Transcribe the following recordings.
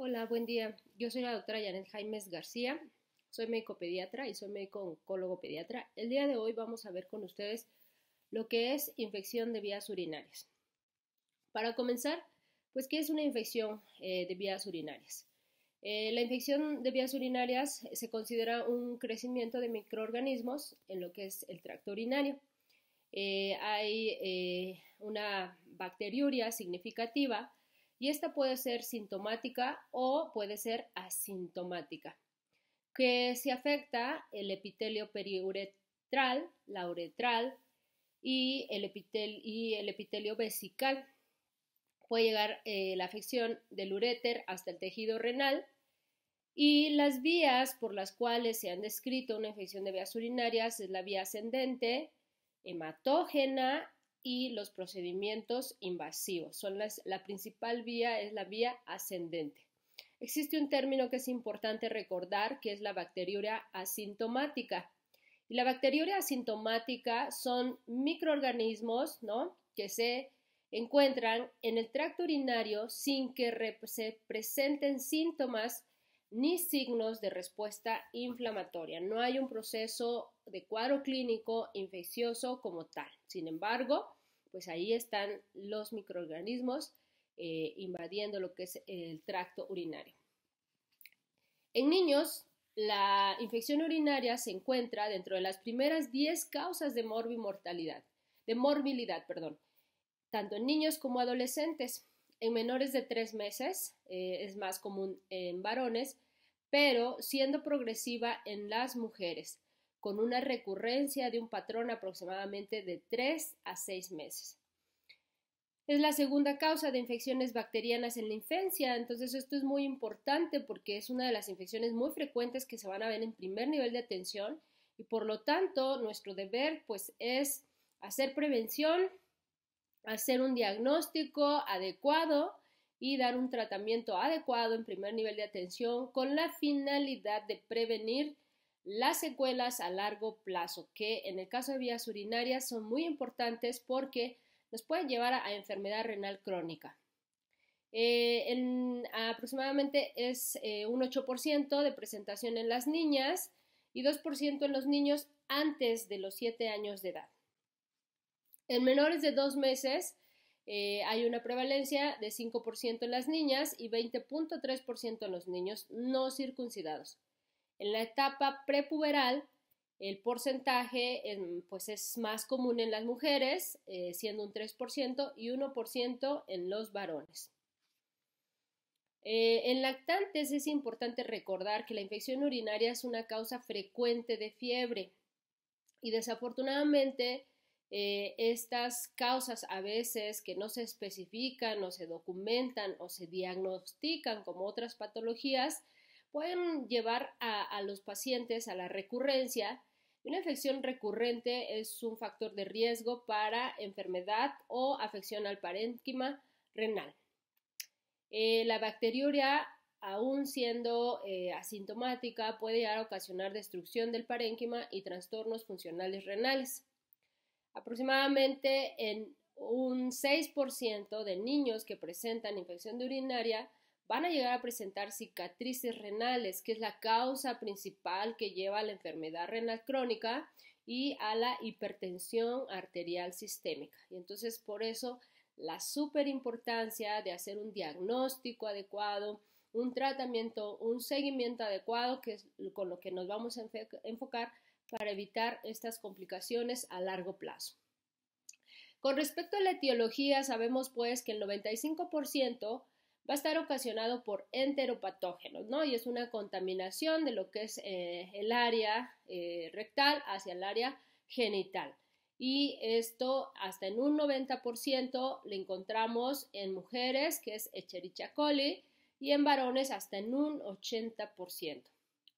Hola, buen día. Yo soy la doctora Janet Jaimes García, soy médico pediatra y soy médico oncólogo pediatra. El día de hoy vamos a ver con ustedes lo que es infección de vías urinarias. Para comenzar, pues, ¿qué es una infección de vías urinarias? La infección de vías urinarias se considera un crecimiento de microorganismos en lo que es el tracto urinario. Hay una bacteriuria significativa y esta puede ser sintomática o puede ser asintomática, que se afecta el epitelio periuretral, la uretral y el epitelio vesical. Puede llegar la afección del uréter hasta el tejido renal y las vías por las cuales se han descrito una infección de vías urinarias es la vía ascendente, hematógena y los procedimientos invasivos. La principal vía es la vía ascendente. Existe un término que es importante recordar, que es la bacteriuria asintomática. Y la bacteriuria asintomática son microorganismos, ¿no?, que se encuentran en el tracto urinario sin que se presenten síntomas ni signos de respuesta inflamatoria. No hay un proceso de cuadro clínico infeccioso como tal. Sin embargo, pues ahí están los microorganismos invadiendo lo que es el tracto urinario. En niños, la infección urinaria se encuentra dentro de las primeras 10 causas de morbilidad, tanto en niños como adolescentes. En menores de 3 meses es más común en varones, pero siendo progresiva en las mujeres, con una recurrencia de un patrón aproximadamente de 3 a 6 meses. Es la segunda causa de infecciones bacterianas en la infancia, entonces esto es muy importante porque es una de las infecciones muy frecuentes que se van a ver en primer nivel de atención y por lo tanto nuestro deber pues es hacer prevención, hacer un diagnóstico adecuado y dar un tratamiento adecuado en primer nivel de atención con la finalidad de prevenir las secuelas a largo plazo, que en el caso de vías urinarias son muy importantes porque nos pueden llevar a enfermedad renal crónica. Aproximadamente es un 8% de presentación en las niñas y 2% en los niños antes de los 7 años de edad. En menores de 2 meses hay una prevalencia de 5% en las niñas y 20.3% en los niños no circuncidados. En la etapa prepuberal, el porcentaje pues es más común en las mujeres, siendo un 3% y 1% en los varones. En lactantes es importante recordar que la infección urinaria es una causa frecuente de fiebre y desafortunadamente estas causas a veces que no se especifican o se documentan o se diagnostican como otras patologías pueden llevar a los pacientes a la recurrencia. Una infección recurrente es un factor de riesgo para enfermedad o afección al parénquima renal. La bacteriuria, aún siendo asintomática, puede llegar a ocasionar destrucción del parénquima y trastornos funcionales renales. Aproximadamente en un 6% de niños que presentan infección de urinaria van a llegar a presentar cicatrices renales, que es la causa principal que lleva a la enfermedad renal crónica y a la hipertensión arterial sistémica. Y entonces por eso la superimportancia de hacer un diagnóstico adecuado, un tratamiento, un seguimiento adecuado, que es con lo que nos vamos a enfocar para evitar estas complicaciones a largo plazo. Con respecto a la etiología, sabemos pues que el 95% va a estar ocasionado por enteropatógenos, ¿no? Y es una contaminación de lo que es el área rectal hacia el área genital. Y esto hasta en un 90% le encontramos en mujeres, que es Escherichia coli, y en varones hasta en un 80%.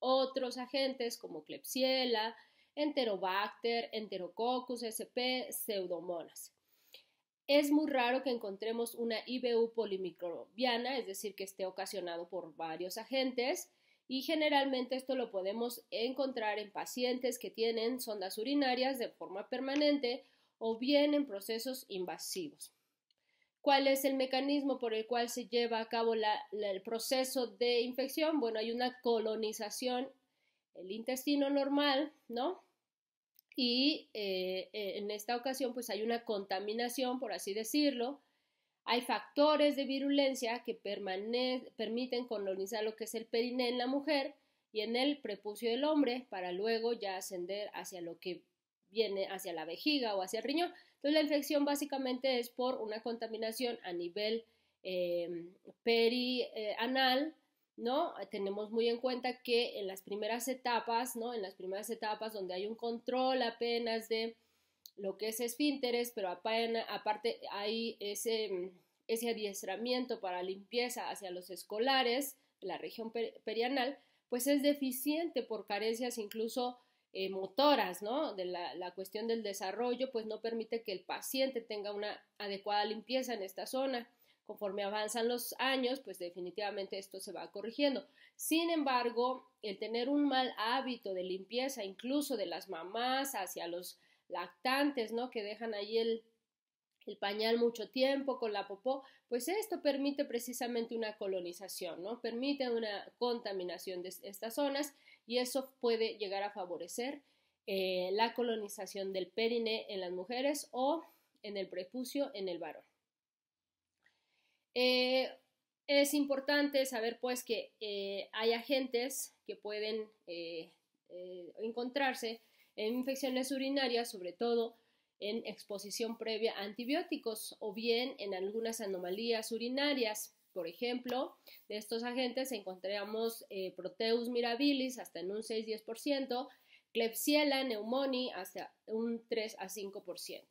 Otros agentes como Klebsiella, Enterobacter, Enterococcus sp, Pseudomonas. Es muy raro que encontremos una IBU polimicrobiana, es decir, que esté ocasionado por varios agentes, y generalmente esto lo podemos encontrar en pacientes que tienen sondas urinarias de forma permanente o bien en procesos invasivos. ¿Cuál es el mecanismo por el cual se lleva a cabo el proceso de infección? Bueno, hay una colonización, el intestino normal, ¿no? Y en esta ocasión pues hay una contaminación, por así decirlo. Hay factores de virulencia que permiten colonizar lo que es el periné en la mujer y en el prepucio del hombre para luego ya ascender hacia lo que viene hacia la vejiga o hacia el riñón. Entonces la infección básicamente es por una contaminación a nivel perianal, ¿no? Tenemos muy en cuenta que en las primeras etapas, ¿no? En las primeras etapas donde hay un control apenas de lo que es esfínteres, pero aparte hay ese adiestramiento para limpieza hacia los escolares, la región perianal, pues es deficiente por carencias incluso motoras, ¿no? De la cuestión del desarrollo, pues no permite que el paciente tenga una adecuada limpieza en esta zona. Conforme avanzan los años, pues definitivamente esto se va corrigiendo. Sin embargo, el tener un mal hábito de limpieza, incluso de las mamás hacia los lactantes, ¿no? Que dejan ahí el pañal mucho tiempo con la popó, pues esto permite precisamente una colonización, ¿no? Permite una contaminación de estas zonas y eso puede llegar a favorecer la colonización del periné en las mujeres o en el prepucio en el varón. Es importante saber pues que hay agentes que pueden encontrarse en infecciones urinarias, sobre todo en exposición previa a antibióticos o bien en algunas anomalías urinarias. Por ejemplo, de estos agentes encontramos Proteus mirabilis hasta en un 6-10%, Klebsiella pneumoniae hasta un 3 a 5%.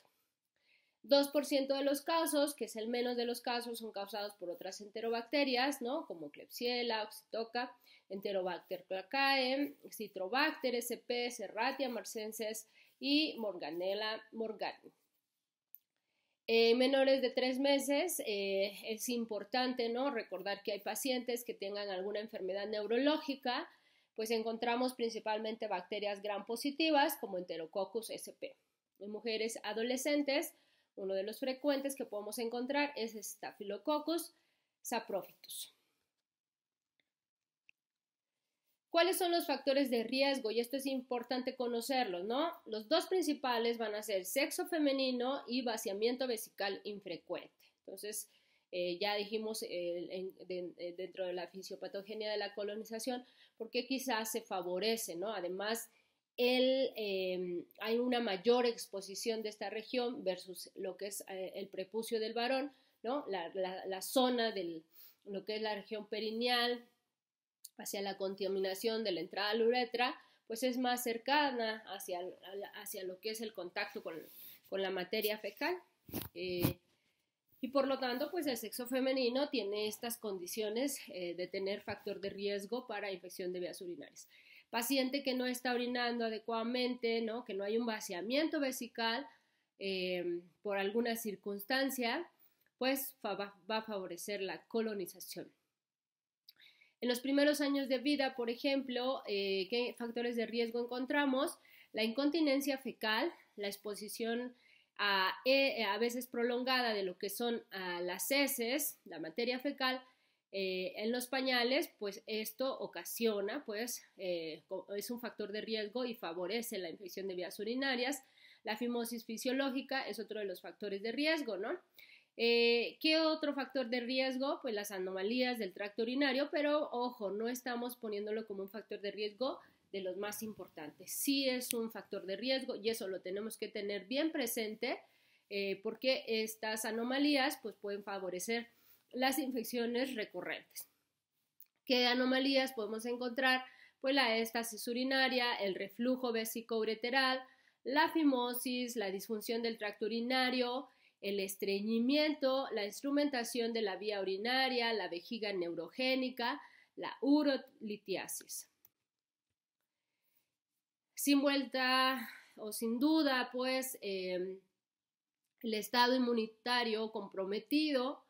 2% de los casos, que es el menos de los casos, son causados por otras enterobacterias, ¿no? Como Klebsiella, Oxytoca, Enterobacter cracae, Citrobacter sp, Serratia marcescens y Morganella morgani. Menores de 3 meses, es importante, ¿no? Recordar que hay pacientes que tengan alguna enfermedad neurológica, pues encontramos principalmente bacterias gram positivas como Enterococcus sp. En mujeres adolescentes, uno de los frecuentes que podemos encontrar es Staphylococcus saprophytus. ¿Cuáles son los factores de riesgo? Y esto es importante conocerlos, ¿no? Los dos principales van a ser sexo femenino y vaciamiento vesical infrecuente. Entonces, ya dijimos dentro de la fisiopatogenia de la colonización, porque quizás se favorece, ¿no? Además, hay una mayor exposición de esta región versus lo que es el prepucio del varón, ¿no? La zona de lo que es la región perineal hacia la contaminación de la entrada a la uretra, pues es más cercana hacia lo que es el contacto con la materia fecal. Y por lo tanto, pues el sexo femenino tiene estas condiciones de tener factor de riesgo para infección de vías urinarias. Paciente que no está orinando adecuadamente, ¿no? Que no hay un vaciamiento vesical por alguna circunstancia, pues va a favorecer la colonización. En los primeros años de vida, por ejemplo, ¿qué factores de riesgo encontramos? La incontinencia fecal, la exposición a veces prolongada de lo que son las heces, la materia fecal, en los pañales, pues esto ocasiona, pues es un factor de riesgo y favorece la infección de vías urinarias. La fimosis fisiológica es otro de los factores de riesgo, ¿no? ¿Qué otro factor de riesgo? Pues las anomalías del tracto urinario, pero ojo, no estamos poniéndolo como un factor de riesgo de los más importantes. Sí es un factor de riesgo y eso lo tenemos que tener bien presente porque estas anomalías pues pueden favorecer las infecciones recurrentes. ¿Qué anomalías podemos encontrar? Pues la éstasis urinaria, el reflujo vesicoureteral, la fimosis, la disfunción del tracto urinario, el estreñimiento, la instrumentación de la vía urinaria, la vejiga neurogénica, la urolitiasis. Sin vuelta o sin duda, pues el estado inmunitario comprometido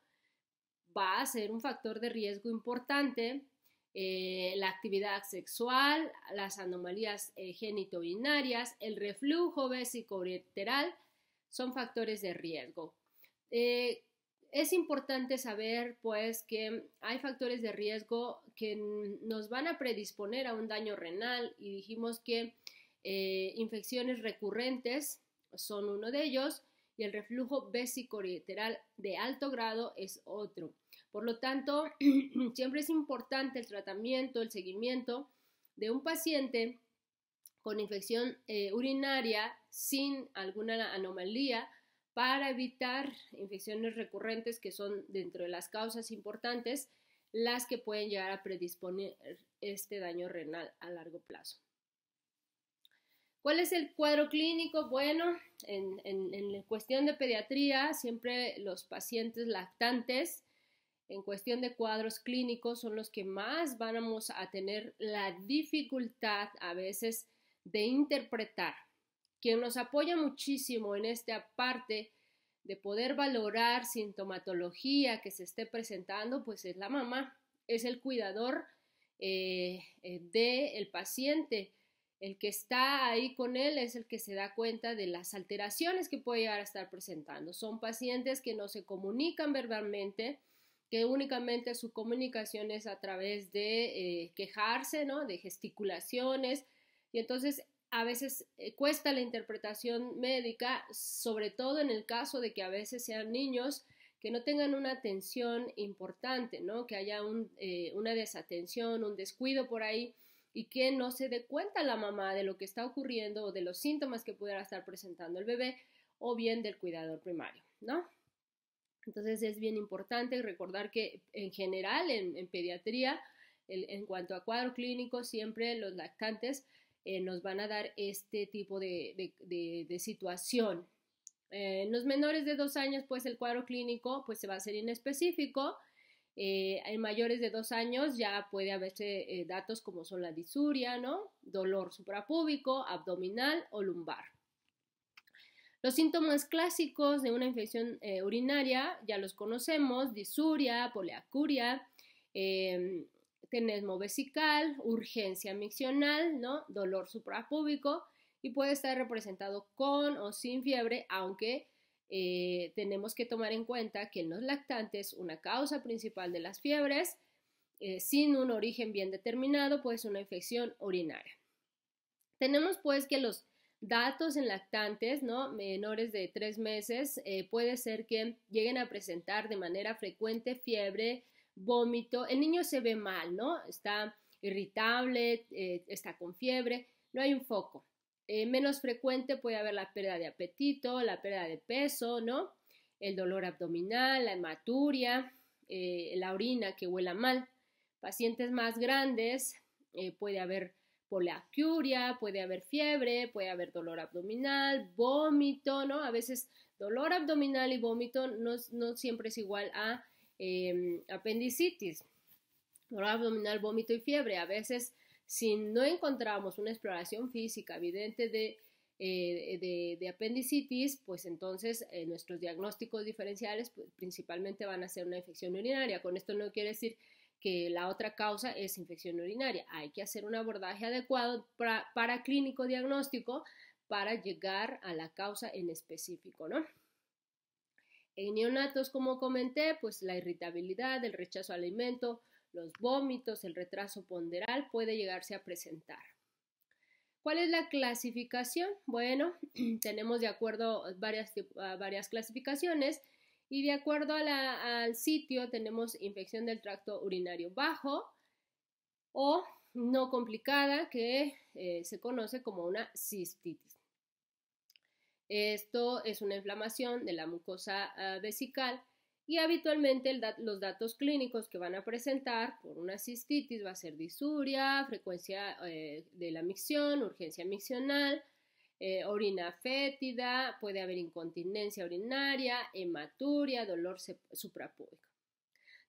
va a ser un factor de riesgo importante. La actividad sexual, las anomalías genitourinarias, el reflujo vesicoureteral son factores de riesgo. Es importante saber, pues, que hay factores de riesgo que nos van a predisponer a un daño renal y dijimos que infecciones recurrentes son uno de ellos y el reflujo vesicoureteral de alto grado es otro. Por lo tanto, siempre es importante el tratamiento, el seguimiento de un paciente con infección urinaria sin alguna anomalía para evitar infecciones recurrentes que son dentro de las causas importantes las que pueden llegar a predisponer este daño renal a largo plazo. ¿Cuál es el cuadro clínico? Bueno, en cuestión de pediatría, siempre los pacientes lactantes, en cuestión de cuadros clínicos, son los que más vamos a tener la dificultad a veces de interpretar. Quien nos apoya muchísimo en esta parte de poder valorar sintomatología que se esté presentando, pues es la mamá, es el cuidador del paciente. El que está ahí con él es el que se da cuenta de las alteraciones que puede llegar a estar presentando. Son pacientes que no se comunican verbalmente, que únicamente su comunicación es a través de quejarse, ¿no? De gesticulaciones, y entonces a veces cuesta la interpretación médica, sobre todo en el caso de que a veces sean niños que no tengan una atención importante, ¿no? Que haya una desatención, un descuido por ahí y que no se dé cuenta la mamá de lo que está ocurriendo o de los síntomas que pudiera estar presentando el bebé o bien del cuidador primario, ¿no? Entonces es bien importante recordar que en general en pediatría, en cuanto a cuadro clínico, siempre los lactantes nos van a dar este tipo de situación. En los menores de 2 años, pues el cuadro clínico pues, se va a hacer inespecífico. En mayores de 2 años ya puede haberse datos como son la disuria, ¿no? Dolor suprapúbico, abdominal o lumbar. Los síntomas clásicos de una infección urinaria ya los conocemos: disuria, poliacuria, tenesmo vesical, urgencia miccional, ¿no? Dolor suprapúbico, y puede estar representado con o sin fiebre, aunque tenemos que tomar en cuenta que en los lactantes una causa principal de las fiebres, sin un origen bien determinado, pues una infección urinaria. Tenemos pues que los datos en lactantes, ¿no? Menores de 3 meses, puede ser que lleguen a presentar de manera frecuente fiebre, vómito. El niño se ve mal, ¿no? Está irritable, está con fiebre, no hay un foco. Menos frecuente puede haber la pérdida de apetito, la pérdida de peso, ¿no? El dolor abdominal, la hematuria, la orina que huela mal. Pacientes más grandes, puede haber poliacuria, puede haber fiebre, puede haber dolor abdominal, vómito, ¿no? A veces dolor abdominal y vómito no siempre es igual a apendicitis. Dolor abdominal, vómito y fiebre. A veces, si no encontramos una exploración física evidente de apendicitis, pues entonces nuestros diagnósticos diferenciales pues, principalmente van a ser una infección urinaria. Con esto no quiere decir que la otra causa es infección urinaria. Hay que hacer un abordaje adecuado para clínico diagnóstico para llegar a la causa en específico, ¿no? En neonatos, como comenté, pues la irritabilidad, el rechazo al alimento, los vómitos, el retraso ponderal puede llegarse a presentar. ¿Cuál es la clasificación? Bueno, tenemos de acuerdo varias clasificaciones. Y de acuerdo al sitio tenemos infección del tracto urinario bajo o no complicada, que se conoce como una cistitis. Esto es una inflamación de la mucosa vesical y habitualmente los datos clínicos que van a presentar por una cistitis va a ser disuria, frecuencia de la micción, urgencia miccional, orina fétida, puede haber incontinencia urinaria, hematuria, dolor suprapúbico.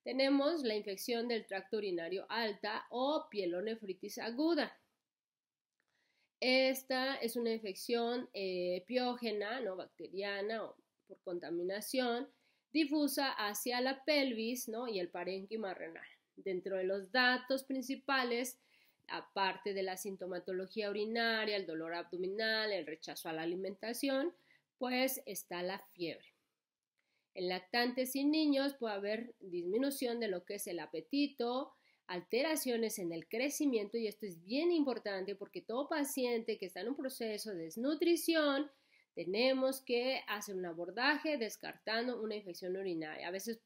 Tenemos la infección del tracto urinario alta o pielonefritis aguda. Esta es una infección piógena, no bacteriana o por contaminación, difusa hacia la pelvis, ¿no? Y el parénquima renal. Dentro de los datos principales, aparte de la sintomatología urinaria, el dolor abdominal, el rechazo a la alimentación, pues está la fiebre. En lactantes y niños puede haber disminución de lo que es el apetito, alteraciones en el crecimiento, y esto es bien importante porque todo paciente que está en un proceso de desnutrición tenemos que hacer un abordaje descartando una infección urinaria. A veces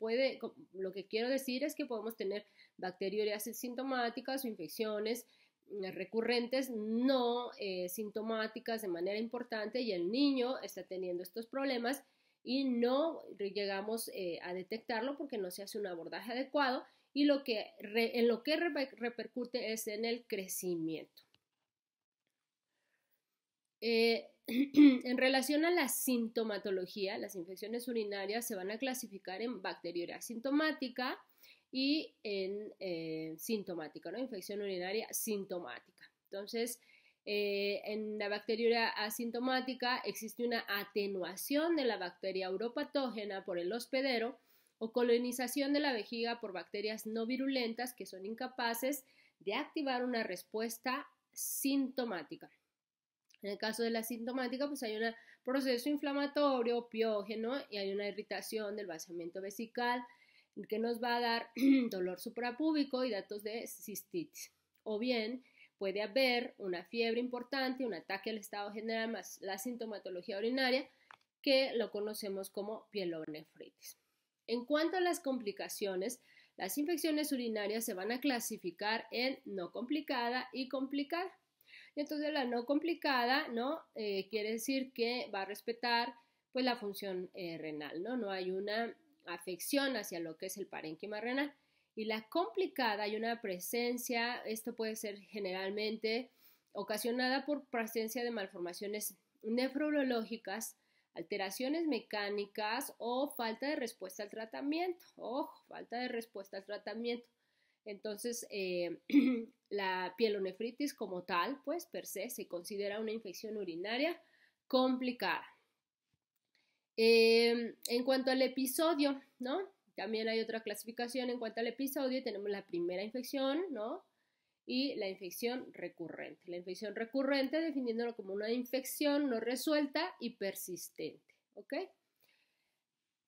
lo que quiero decir es que podemos tener bacteriurias sintomáticas o infecciones recurrentes no sintomáticas de manera importante, y el niño está teniendo estos problemas y no llegamos a detectarlo porque no se hace un abordaje adecuado, y en lo que repercute es en el crecimiento. En relación a la sintomatología, las infecciones urinarias se van a clasificar en bacteriuria asintomática y en sintomática, ¿no? Infección urinaria sintomática. Entonces, en la bacteriuria asintomática existe una atenuación de la bacteria uropatógena por el hospedero o colonización de la vejiga por bacterias no virulentas que son incapaces de activar una respuesta sintomática. En el caso de la sintomática, pues hay un proceso inflamatorio, piógeno, y hay una irritación del vaciamiento vesical que nos va a dar dolor suprapúbico y datos de cistitis. O bien puede haber una fiebre importante, un ataque al estado general más la sintomatología urinaria, que lo conocemos como pielonefritis. En cuanto a las complicaciones, las infecciones urinarias se van a clasificar en no complicada y complicada. Entonces la no complicada, ¿no? Quiere decir que va a respetar pues la función renal, ¿no? No hay una afección hacia lo que es el parénquima renal. Y la complicada, hay una presencia, esto puede ser generalmente ocasionada por presencia de malformaciones nefrológicas, alteraciones mecánicas o falta de respuesta al tratamiento. Ojo, falta de respuesta al tratamiento. Entonces, la pielonefritis como tal, pues per se, se considera una infección urinaria complicada. En cuanto al episodio, ¿no? También hay otra clasificación en cuanto al episodio. Tenemos la primera infección, ¿no? Y la infección recurrente. La infección recurrente definiéndolo como una infección no resuelta y persistente, ¿ok?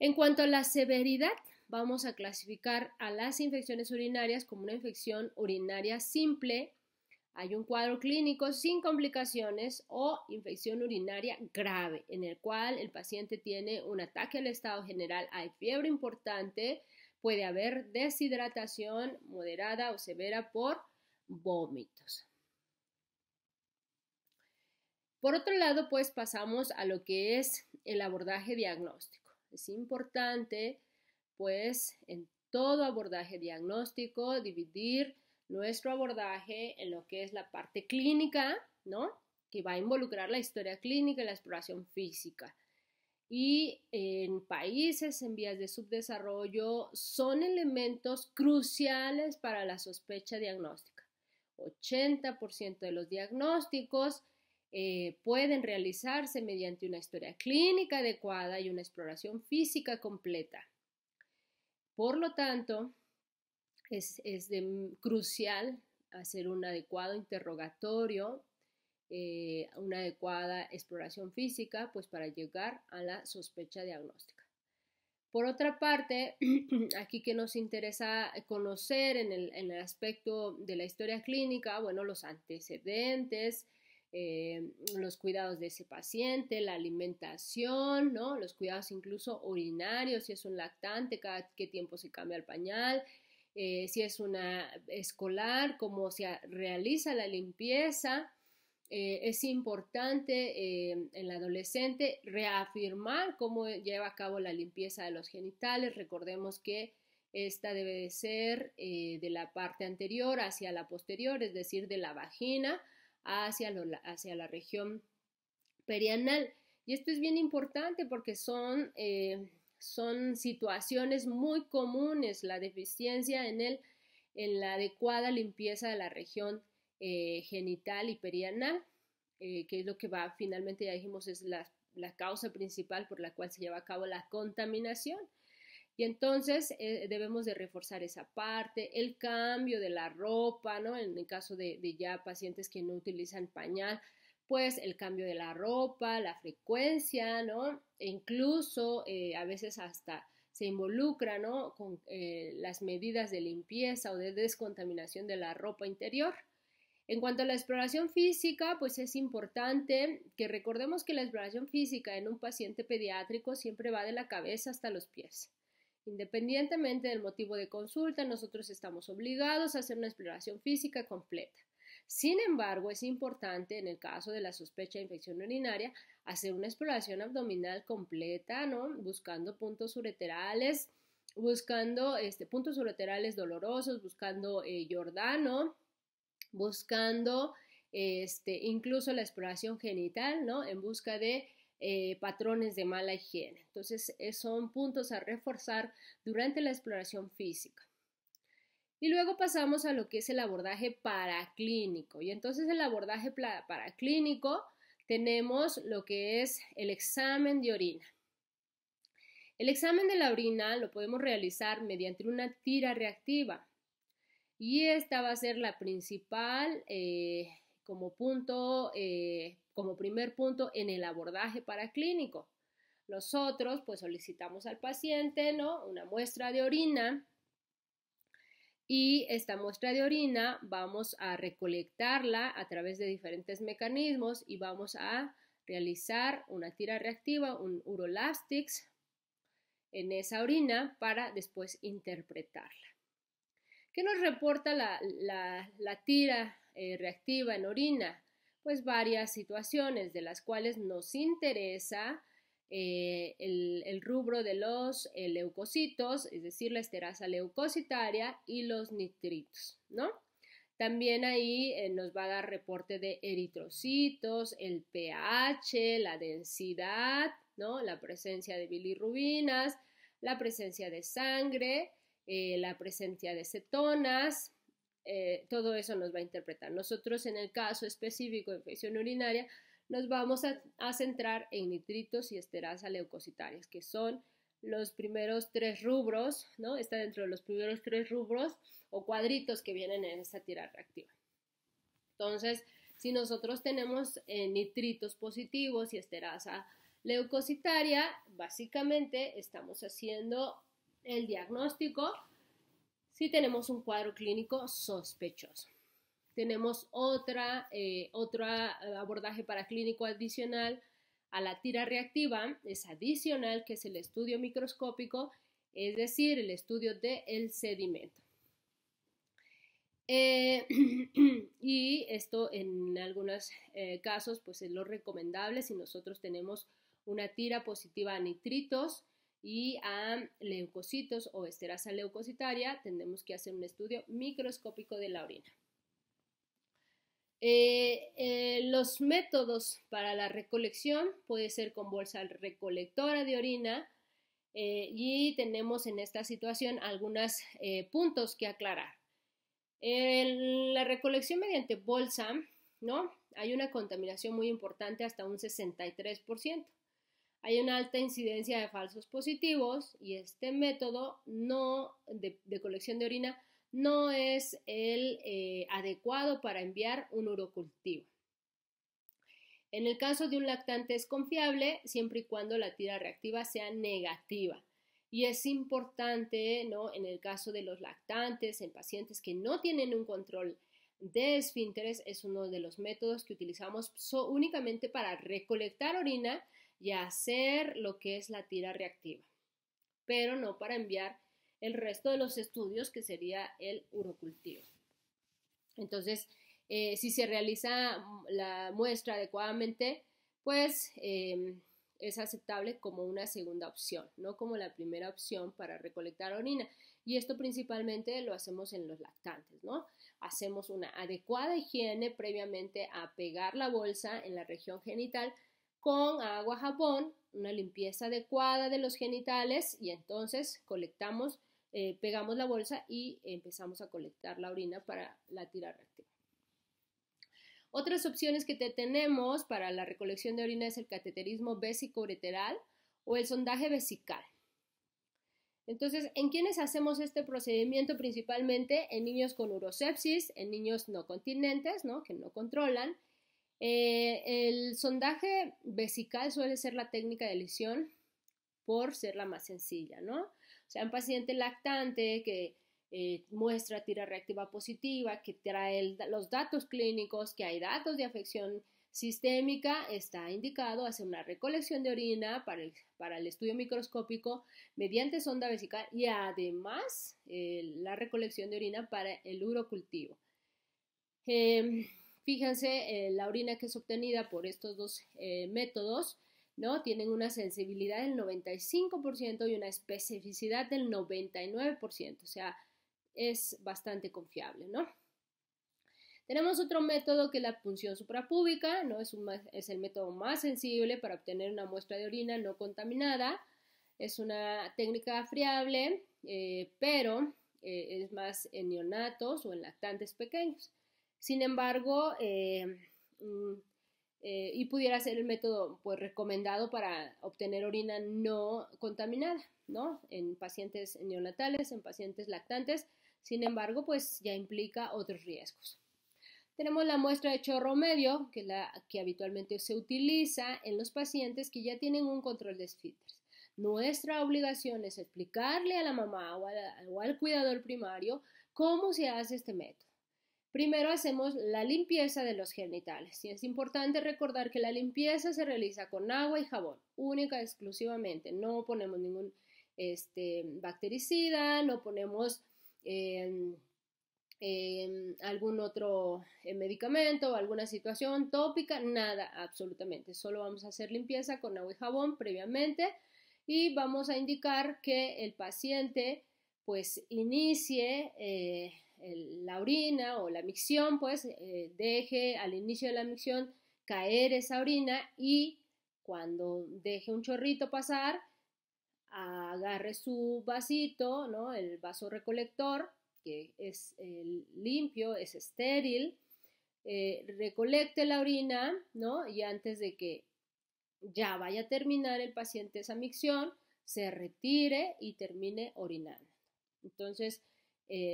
En cuanto a la severidad, vamos a clasificar a las infecciones urinarias como una infección urinaria simple, hay un cuadro clínico sin complicaciones, o infección urinaria grave, en el cual el paciente tiene un ataque al estado general, hay fiebre importante, puede haber deshidratación moderada o severa por vómitos. Por otro lado, pues pasamos a lo que es el abordaje diagnóstico. Es importante, pues, en todo abordaje diagnóstico, dividir nuestro abordaje en lo que es la parte clínica, ¿no? Que va a involucrar la historia clínica y la exploración física. Y en países en vías de subdesarrollo son elementos cruciales para la sospecha diagnóstica. 80% de los diagnósticos pueden realizarse mediante una historia clínica adecuada y una exploración física completa. Por lo tanto, es crucial hacer un adecuado interrogatorio, una adecuada exploración física, pues para llegar a la sospecha diagnóstica. Por otra parte, aquí que nos interesa conocer en el aspecto de la historia clínica, bueno, los antecedentes, los cuidados de ese paciente, la alimentación, ¿no? Los cuidados incluso urinarios, si es un lactante, cada qué tiempo se cambia el pañal, si es una escolar, cómo se realiza la limpieza. Es importante en la adolescente reafirmar cómo lleva a cabo la limpieza de los genitales. Recordemos que esta debe de ser de la parte anterior hacia la posterior, es decir, de la vagina hacia la región perianal. Y esto es bien importante porque son situaciones muy comunes, la deficiencia en la adecuada limpieza de la región genital y perianal, que es lo que va, finalmente ya dijimos, es la causa principal por la cual se lleva a cabo la contaminación. Y entonces debemos de reforzar esa parte, el cambio de la ropa, ¿no? En el caso de ya pacientes que no utilizan pañal, pues el cambio de la ropa, la frecuencia, ¿no? E incluso a veces hasta se involucra, ¿no? Con las medidas de limpieza o de descontaminación de la ropa interior. En cuanto a la exploración física, pues es importante que recordemos que la exploración física en un paciente pediátrico siempre va de la cabeza hasta los pies. Independientemente del motivo de consulta, nosotros estamos obligados a hacer una exploración física completa. Sin embargo, es importante en el caso de la sospecha de infección urinaria hacer una exploración abdominal completa, ¿no? Buscando puntos ureterales, buscando puntos ureterales dolorosos, buscando Giordano, buscando incluso la exploración genital, ¿no? En busca de patrones de mala higiene. Entonces, son puntos a reforzar durante la exploración física. Y luego pasamos a lo que es el abordaje paraclínico. Y entonces el abordaje paraclínico tenemos lo que es el examen de orina. El examen de la orina lo podemos realizar mediante una tira reactiva. Y esta va a ser la principal como primer punto en el abordaje paraclínico. Nosotros pues solicitamos al paciente, ¿no? Una muestra de orina y esta muestra de orina vamos a recolectarla a través de diferentes mecanismos y vamos a realizar una tira reactiva, un urolastics en esa orina para después interpretarla. ¿Qué nos reporta la tira reactiva en orina? Pues varias situaciones de las cuales nos interesa el rubro de los leucocitos, es decir, la esterasa leucocitaria y los nitritos, ¿no? También ahí nos va a dar reporte de eritrocitos, el pH, la densidad, ¿no? La presencia de bilirrubinas, la presencia de sangre, la presencia de cetonas, todo eso nos va a interpretar. Nosotros en el caso específico de infección urinaria nos vamos a centrar en nitritos y esterasa leucocitarias, que son los primeros 3 rubros, ¿no? Está dentro de los primeros 3 rubros o cuadritos que vienen en esta tira reactiva. Entonces, si nosotros tenemos nitritos positivos y esterasa leucocitaria, básicamente estamos haciendo el diagnóstico si tenemos un cuadro clínico sospechoso. Tenemos otro abordaje paraclínico adicional a la tira reactiva, es adicional, que es el estudio microscópico, es decir, el estudio del sedimento. Y esto en algunos casos pues es lo recomendable si nosotros tenemos una tira positiva a nitritos y a leucocitos o esterasa leucocitaria, tenemos que hacer un estudio microscópico de la orina. Los métodos para la recolección puede ser con bolsa recolectora de orina y tenemos en esta situación algunos puntos que aclarar. En la recolección mediante bolsa, ¿no? Hay una contaminación muy importante, hasta un 63%. Hay una alta incidencia de falsos positivos y este método de colección de orina no es el adecuado para enviar un urocultivo. En el caso de un lactante es confiable siempre y cuando la tira reactiva sea negativa. Y es importante, ¿no? En el caso de los lactantes, en pacientes que no tienen un control de esfínteres, es uno de los métodos que utilizamos únicamente para recolectar orina y hacer lo que es la tira reactiva, pero no para enviar el resto de los estudios, que sería el urocultivo. Entonces, si se realiza la muestra adecuadamente, pues es aceptable como una segunda opción, no como la primera opción para recolectar orina. Y esto principalmente lo hacemos en los lactantes, ¿no? Hacemos una adecuada higiene previamente a pegar la bolsa en la región genital con agua, jabón, una limpieza adecuada de los genitales y entonces pegamos la bolsa y empezamos a colectar la orina para la tira reactiva. Otras opciones que tenemos para la recolección de orina es el cateterismo vésico-ureteral o el sondaje vesical. Entonces, ¿en quiénes hacemos este procedimiento? Principalmente en niños con urosepsis, en niños no continentes, ¿no? Que no controlan, El sondaje vesical suele ser la técnica de elisión por ser la más sencilla, ¿no? O sea, un paciente lactante que muestra tira reactiva positiva, que trae los datos clínicos, que hay datos de afección sistémica, está indicado hacer una recolección de orina para el estudio microscópico mediante sonda vesical y además la recolección de orina para el urocultivo. Fíjense, la orina que es obtenida por estos dos métodos, ¿no? Tienen una sensibilidad del 95% y una especificidad del 99%, o sea, es bastante confiable, ¿no? Tenemos otro método que es la punción suprapúbica, ¿no? Es el método más sensible para obtener una muestra de orina no contaminada. Es una técnica friable, pero es más en neonatos o en lactantes pequeños. Sin embargo, y pudiera ser el método pues, recomendado para obtener orina no contaminada, ¿no? En pacientes neonatales, en pacientes lactantes. Sin embargo, pues ya implica otros riesgos. Tenemos la muestra de chorro medio, que es la que habitualmente se utiliza en los pacientes que ya tienen un control de esfínteres. Nuestra obligación es explicarle a la mamá o al cuidador primario cómo se hace este método. Primero hacemos la limpieza de los genitales y es importante recordar que la limpieza se realiza con agua y jabón, única y exclusivamente. No ponemos ningún bactericida, no ponemos algún otro medicamento o alguna situación tópica, nada absolutamente. Solo vamos a hacer limpieza con agua y jabón previamente y vamos a indicar que el paciente pues inicie la orina o la micción, pues deje al inicio de la micción caer esa orina y cuando deje un chorrito pasar, agarre su vasito, ¿no? El vaso recolector, que es limpio, es estéril, recolecte la orina, ¿no? Y antes de que ya vaya a terminar el paciente esa micción, se retire y termine orinando. Entonces,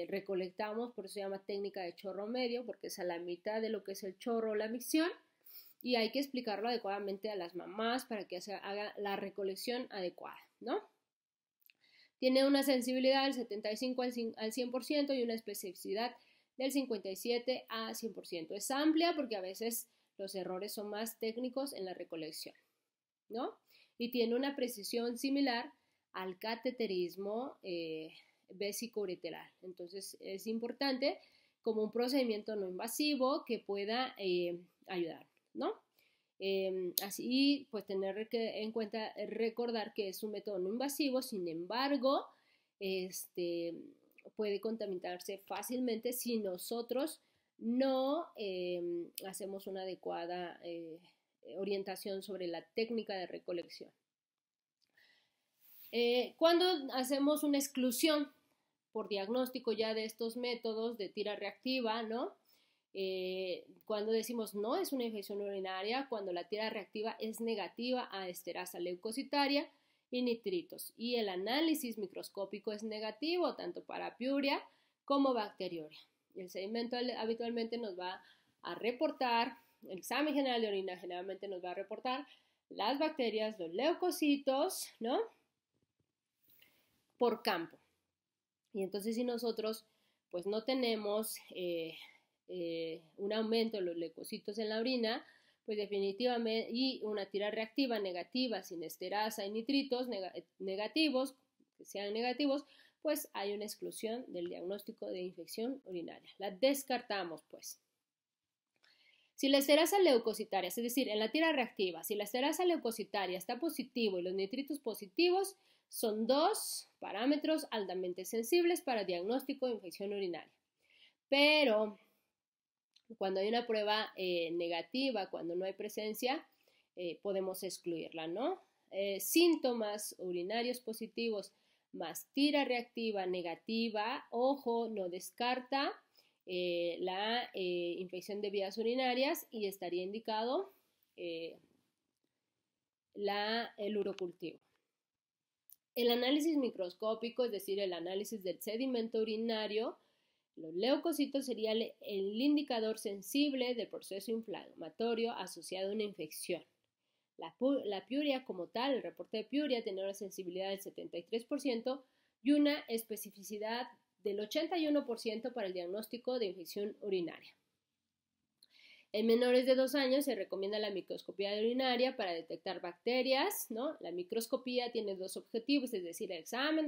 recolectamos, por eso se llama técnica de chorro medio, porque es a la mitad de lo que es el chorro o la micción, y hay que explicarlo adecuadamente a las mamás para que se haga la recolección adecuada, ¿no? Tiene una sensibilidad del 75 al 100% y una especificidad del 57 a 100%. Es amplia porque a veces los errores son más técnicos en la recolección, ¿no? Y tiene una precisión similar al cateterismo vesicoureteral. Entonces es importante como un procedimiento no invasivo que pueda ayudar, ¿no? Así, pues tener en cuenta, recordar que es un método no invasivo, sin embargo, puede contaminarse fácilmente si nosotros no hacemos una adecuada orientación sobre la técnica de recolección. Cuando hacemos una exclusión por diagnóstico ya de estos métodos de tira reactiva, ¿no? Cuando decimos no es una infección urinaria, cuando la tira reactiva es negativa a esterasa leucocitaria y nitritos y el análisis microscópico es negativo tanto para piuria como bacteriuria. El sedimento habitualmente nos va a reportar, el examen general de orina generalmente nos va a reportar las bacterias, los leucocitos, ¿no? Por campo. Y entonces si nosotros pues no tenemos un aumento de los leucocitos en la orina, pues definitivamente, y una tira reactiva negativa sin esterasa y nitritos negativos, que sean negativos, pues hay una exclusión del diagnóstico de infección urinaria. La descartamos, pues. Si la esterasa leucocitaria, es decir, en la tira reactiva, si la esterasa leucocitaria está positivo y los nitritos positivos, son dos parámetros altamente sensibles para diagnóstico de infección urinaria. Pero cuando hay una prueba negativa, cuando no hay presencia, podemos excluirla, ¿no? Síntomas urinarios positivos más tira reactiva negativa, ojo, no descarta la infección de vías urinarias y estaría indicado el urocultivo. El análisis microscópico, es decir, el análisis del sedimento urinario, Los leucocitos sería el indicador sensible del proceso inflamatorio asociado a una infección. La piuria como tal, el reporte de piuria, tiene una sensibilidad del 73% y una especificidad del 81% para el diagnóstico de infección urinaria. En menores de 2 años se recomienda la microscopía urinaria para detectar bacterias, ¿no? La microscopía tiene 2 objetivos, es decir, el examen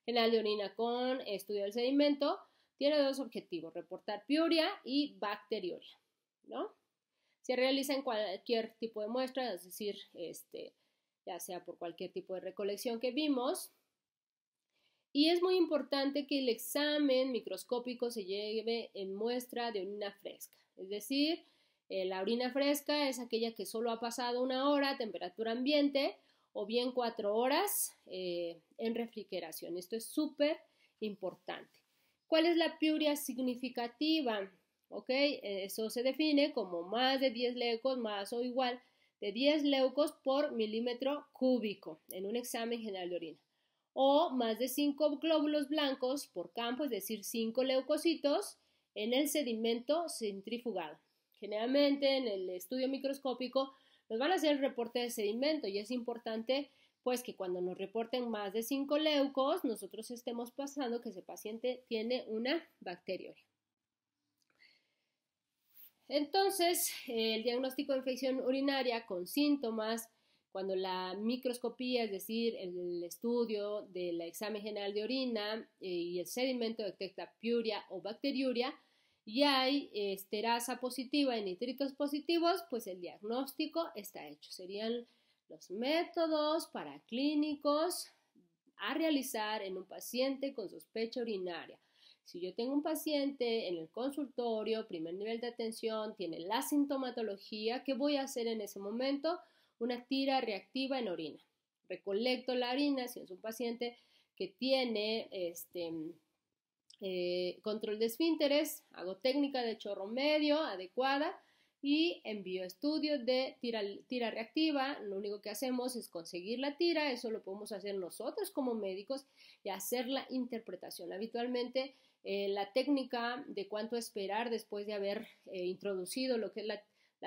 general de orina con estudio del sedimento tiene 2 objetivos, reportar piuria y bacteriuria, ¿no? Se realiza en cualquier tipo de muestra, es decir, ya sea por cualquier tipo de recolección que vimos. Y es muy importante que el examen microscópico se lleve en muestra de orina fresca, es decir, la orina fresca es aquella que solo ha pasado 1 hora a temperatura ambiente o bien 4 horas en refrigeración. Esto es súper importante. ¿Cuál es la piuria significativa? Eso se define como más de 10 leucos más o igual de 10 leucos por milímetro cúbico en un examen general de orina. O más de 5 glóbulos blancos por campo, es decir, 5 leucocitos en el sedimento centrifugado. Generalmente en el estudio microscópico nos van a hacer el reporte de sedimento y es importante pues que cuando nos reporten más de 5 leucos, nosotros estemos pasando que ese paciente tiene una bacteriuria. Entonces, el diagnóstico de infección urinaria con síntomas, cuando la microscopía, es decir, el estudio del examen general de orina y el sedimento detecta piuria o bacteriuria, y hay esterasa positiva y nitritos positivos, pues el diagnóstico está hecho. Serían los métodos paraclínicos a realizar en un paciente con sospecha urinaria. Si yo tengo un paciente en el consultorio, primer nivel de atención, tiene la sintomatología, ¿qué voy a hacer en ese momento? Una tira reactiva en orina. Recolecto la orina, si es un paciente que tiene control de esfínteres, hago técnica de chorro medio adecuada y envío estudios de tira reactiva. Lo único que hacemos es conseguir la tira, eso lo podemos hacer nosotros como médicos y hacer la interpretación. Habitualmente la técnica de cuánto esperar después de haber introducido lo que es la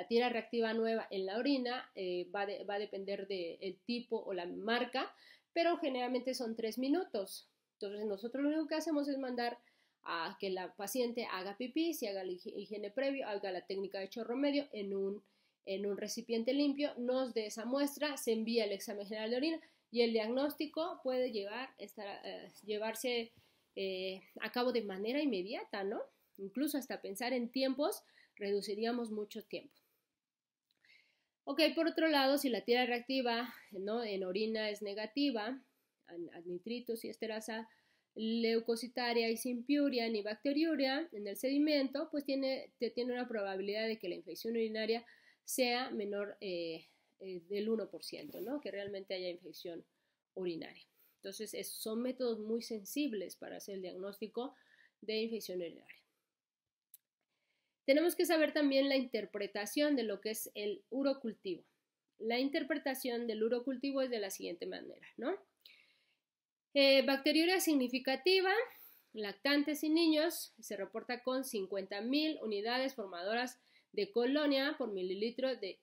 tira reactiva nueva en la orina va a depender del tipo o la marca, pero generalmente son 3 minutos. Entonces nosotros lo único que hacemos es mandar a que la paciente haga pipí, si haga la higiene previo, haga la técnica de chorro medio en un recipiente limpio, nos dé esa muestra, se envía el examen general de orina y el diagnóstico puede llevarse a cabo de manera inmediata, ¿no? Incluso hasta pensar en tiempos reduciríamos mucho tiempo. Ok, por otro lado, si la tira reactiva, ¿no?, en orina es negativa, a nitritos y esterasa leucocitaria y sin piuria ni bacteriuria en el sedimento, pues tiene una probabilidad de que la infección urinaria sea menor del 1%, ¿no?, que realmente haya infección urinaria. Entonces, son métodos muy sensibles para hacer el diagnóstico de infección urinaria. Tenemos que saber también la interpretación de lo que es el urocultivo. La interpretación del urocultivo es de la siguiente manera, ¿no? Bacteriuria significativa, lactantes y niños, se reporta con 50.000 unidades formadoras de colonia por mililitro de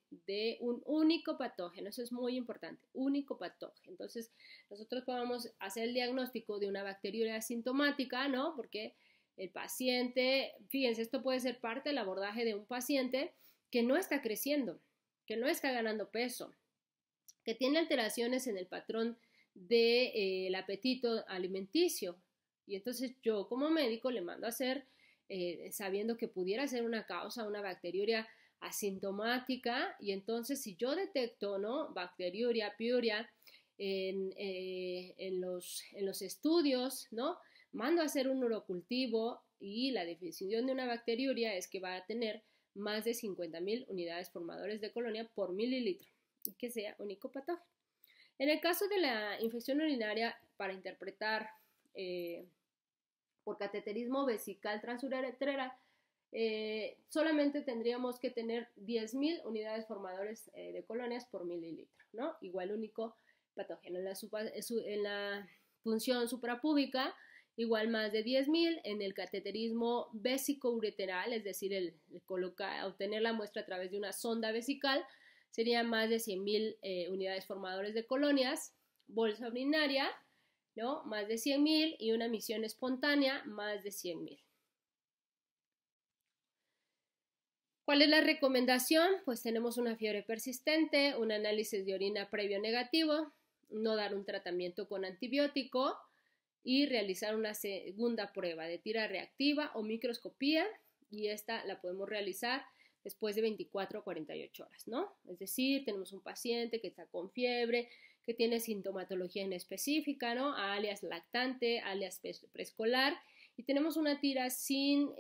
un único patógeno. Eso es muy importante, único patógeno. Entonces, nosotros podemos hacer el diagnóstico de una bacteriuria asintomática, ¿no? Porque el paciente, fíjense, esto puede ser parte del abordaje de un paciente que no está creciendo, que no está ganando peso, que tiene alteraciones en el patrón del apetito alimenticio. Y entonces yo como médico le mando a hacer, sabiendo que pudiera ser una causa, una bacteriuria asintomática, y entonces si yo detecto, ¿no?, bacteriuria, piuria en los estudios, ¿no?, mando a hacer un urocultivo y la definición de una bacteriuria es que va a tener más de 50.000 unidades formadores de colonia por mililitro y que sea único patógeno. En el caso de la infección urinaria, para interpretar por cateterismo vesical transuretral, solamente tendríamos que tener 10.000 unidades formadores de colonias por mililitro, ¿no? Igual único patógeno. En la función suprapúbica igual más de 10.000. En el cateterismo vesicoureteral, es decir, el obtener la muestra a través de una sonda vesical, serían más de 100.000 unidades formadores de colonias. Bolsa urinaria, ¿no? Más de 100.000, y una emisión espontánea, más de 100.000. ¿Cuál es la recomendación? Pues tenemos una fiebre persistente, un análisis de orina previo negativo, no dar un tratamiento con antibiótico y realizar una segunda prueba de tira reactiva o microscopía, y esta la podemos realizar después de 24 a 48 horas, ¿no? Es decir, tenemos un paciente que está con fiebre, que tiene sintomatología inespecífica, ¿no? Alias lactante, alias preescolar, y tenemos una tira sin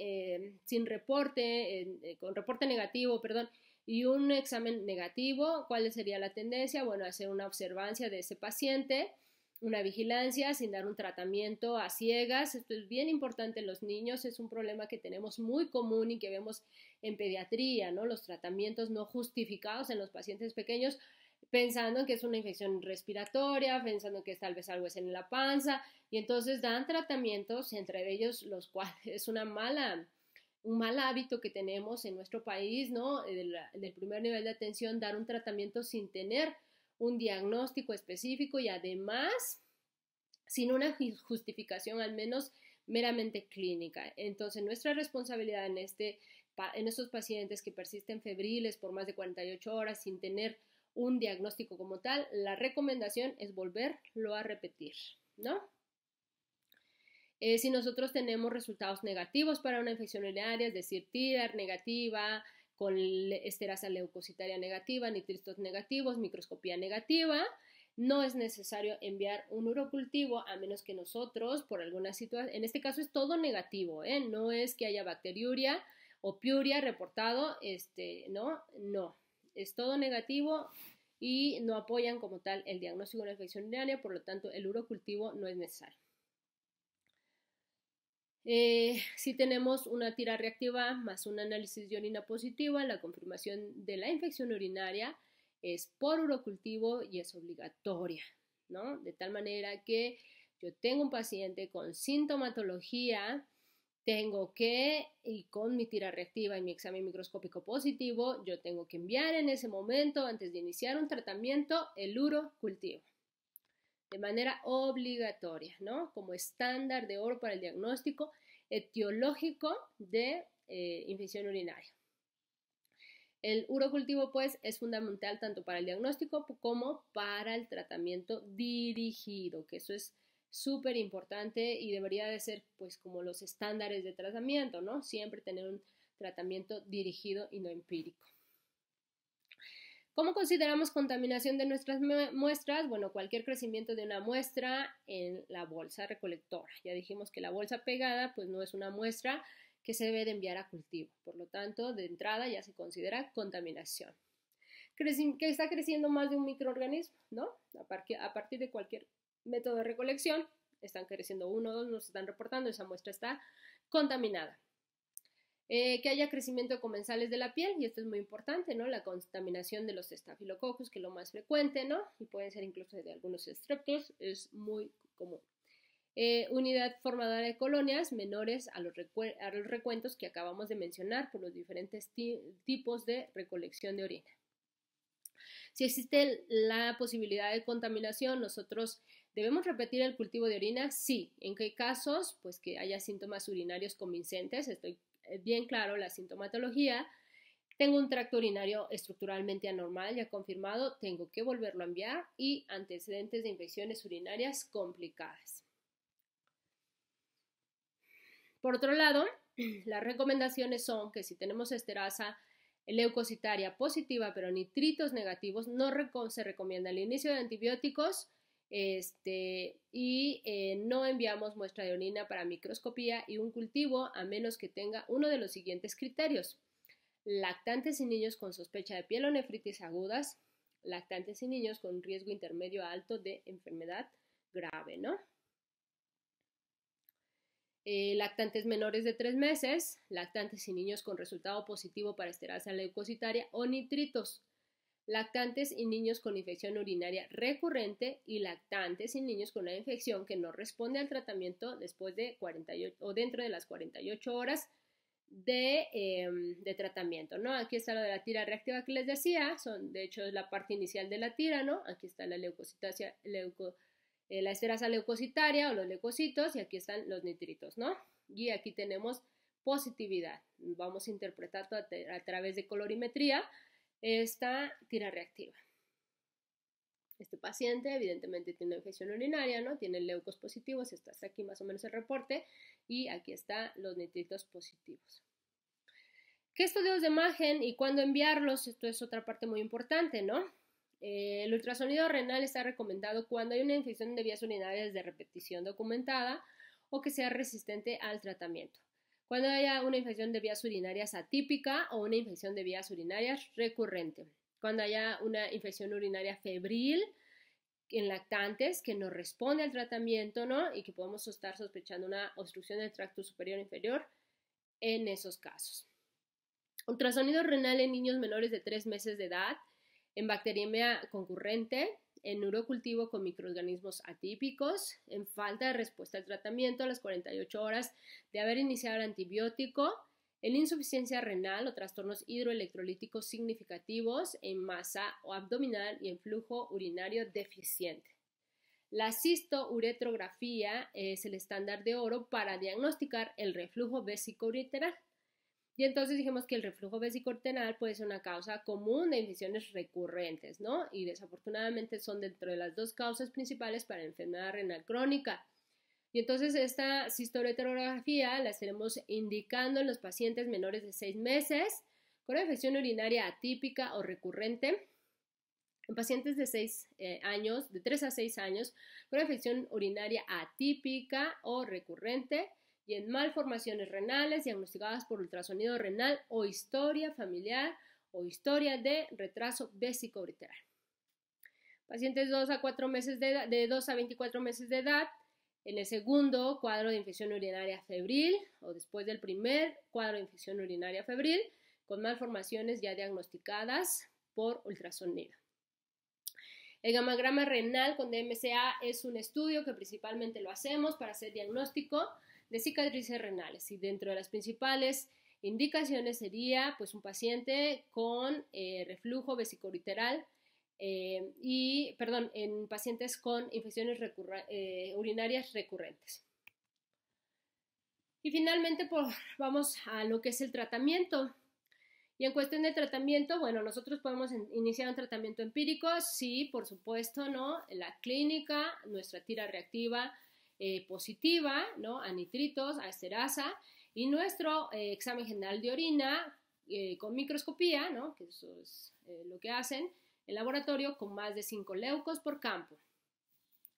reporte, con reporte negativo, perdón, y un examen negativo. ¿Cuál sería la tendencia? Bueno, hacer una observancia de ese paciente, una vigilancia sin dar un tratamiento a ciegas. Esto es bien importante en los niños, es un problema que tenemos muy común y que vemos en pediatría, ¿no? Los tratamientos no justificados en los pacientes pequeños, pensando que es una infección respiratoria, pensando que tal vez algo es en la panza, y entonces dan tratamientos, entre ellos los cuales es un mal hábito que tenemos en nuestro país, ¿no? Del primer nivel de atención, dar un tratamiento sin tener un diagnóstico específico y además sin una justificación al menos meramente clínica. Entonces, nuestra responsabilidad en estos pacientes que persisten febriles por más de 48 horas sin tener un diagnóstico como tal, la recomendación es volverlo a repetir, ¿no? Si nosotros tenemos resultados negativos para una infección urinaria, es decir, tira negativa, con esterasa leucocitaria negativa, nitritos negativos, microscopía negativa, no es necesario enviar un urocultivo a menos que nosotros, por alguna situación, en este caso es todo negativo, no es que haya bacteriuria o piuria reportado, no, es todo negativo y no apoyan como tal el diagnóstico de una infección urinaria, por lo tanto el urocultivo no es necesario. Si tenemos una tira reactiva más un análisis de orina positiva, la confirmación de la infección urinaria es por urocultivo y es obligatoria, ¿no? De tal manera que yo tengo un paciente con sintomatología, tengo que, y con mi tira reactiva y mi examen microscópico positivo, yo tengo que enviar en ese momento, antes de iniciar un tratamiento, el urocultivo de manera obligatoria, ¿no? Como estándar de oro para el diagnóstico etiológico de infección urinaria. El urocultivo, pues, es fundamental tanto para el diagnóstico como para el tratamiento dirigido, que eso es súper importante y debería de ser, pues, como los estándares de tratamiento, ¿no? Siempre tener un tratamiento dirigido y no empírico. ¿Cómo consideramos contaminación de nuestras muestras? Bueno, cualquier crecimiento de una muestra en la bolsa recolectora. Ya dijimos que la bolsa pegada pues no es una muestra que se debe de enviar a cultivo. Por lo tanto, de entrada ya se considera contaminación. Que está creciendo más de un microorganismo, ¿no? A partir de cualquier método de recolección, están creciendo uno o dos, nos están reportando, esa muestra está contaminada. Que haya crecimiento de comensales de la piel, y esto es muy importante, ¿no? La contaminación de los estafilococos, que es lo más frecuente, ¿no? Y pueden ser incluso de algunos streptos, es muy común. Unidad formadora de colonias menores a los recuentos que acabamos de mencionar por los diferentes tipos de recolección de orina. Si existe la posibilidad de contaminación, nosotros debemos repetir el cultivo de orina, sí. ¿En qué casos? Pues que haya síntomas urinarios convincentes, estoy bien claro la sintomatología, tengo un tracto urinario estructuralmente anormal ya confirmado, tengo que volverlo a enviar, y antecedentes de infecciones urinarias complicadas. Por otro lado, las recomendaciones son que si tenemos esterasa leucocitaria positiva pero nitritos negativos, no se recomienda el inicio de antibióticos y no enviamos muestra de orina para microscopía y un cultivo a menos que tenga uno de los siguientes criterios: lactantes y niños con sospecha de pielonefritis agudas, lactantes y niños con riesgo intermedio a alto de enfermedad grave, ¿no? Lactantes menores de 3 meses, lactantes y niños con resultado positivo para esterasa leucocitaria o nitritos. lactantes y niños con infección urinaria recurrente y lactantes y niños con una infección que no responde al tratamiento después de 48 o dentro de las 48 horas de tratamiento, ¿no? Aquí está lo de la tira reactiva que les decía, de hecho es la parte inicial de la tira, ¿no? Aquí está la la esterasa leucocitaria o los leucocitos y aquí están los nitritos, ¿no? Y aquí tenemos positividad. Vamos a interpretar a través de colorimetría esta tira reactiva. Este paciente evidentemente tiene una infección urinaria, ¿no? Tiene leucos positivos, está hasta aquí más o menos el reporte y aquí están los nitritos positivos. ¿Qué estudios de imagen y cuándo enviarlos? Esto es otra parte muy importante, ¿no? El ultrasonido renal está recomendado cuando hay una infección de vías urinarias de repetición documentada o que sea resistente al tratamiento. Cuando haya una infección de vías urinarias atípica o una infección de vías urinarias recurrente. Cuando haya una infección urinaria febril en lactantes que no responde al tratamiento, ¿no? Y que podemos estar sospechando una obstrucción del tracto superior inferior en esos casos. Ultrasonido renal en niños menores de 3 meses de edad, en bacteriemia concurrente, en urocultivo con microorganismos atípicos, en falta de respuesta al tratamiento a las 48 horas de haber iniciado el antibiótico, en insuficiencia renal o trastornos hidroelectrolíticos significativos, en masa o abdominal y en flujo urinario deficiente. La cistouretrografía es el estándar de oro para diagnosticar el reflujo vesicoureteral. Y entonces dijimos que el reflujo vesicoureteral puede ser una causa común de infecciones recurrentes, ¿no? Y desafortunadamente son dentro de las dos causas principales para la enfermedad renal crónica. Y entonces esta cistouretrografía la estaremos indicando en los pacientes menores de 6 meses con infección urinaria atípica o recurrente, en pacientes de 3 a 6 años con infección urinaria atípica o recurrente, y en malformaciones renales diagnosticadas por ultrasonido renal o historia familiar o historia de retraso vesicoureteral. Pacientes de 2 a 24 meses de edad, en el segundo cuadro de infección urinaria febril o después del primer cuadro de infección urinaria febril con malformaciones ya diagnosticadas por ultrasonido. El gamagrama renal con DMCA es un estudio que principalmente lo hacemos para hacer diagnóstico de cicatrices renales y dentro de las principales indicaciones sería pues un paciente con reflujo vesicoureteral en pacientes con infecciones urinarias recurrentes. Y finalmente vamos a lo que es el tratamiento. Y en cuestión de tratamiento, bueno, nosotros podemos iniciar un tratamiento empírico, sí, por supuesto, ¿no? En la clínica, nuestra tira reactiva positiva, ¿no? A nitritos, a esterasa, y nuestro examen general de orina con microscopía, ¿no? Que eso es lo que hacen en laboratorio con más de 5 leucos por campo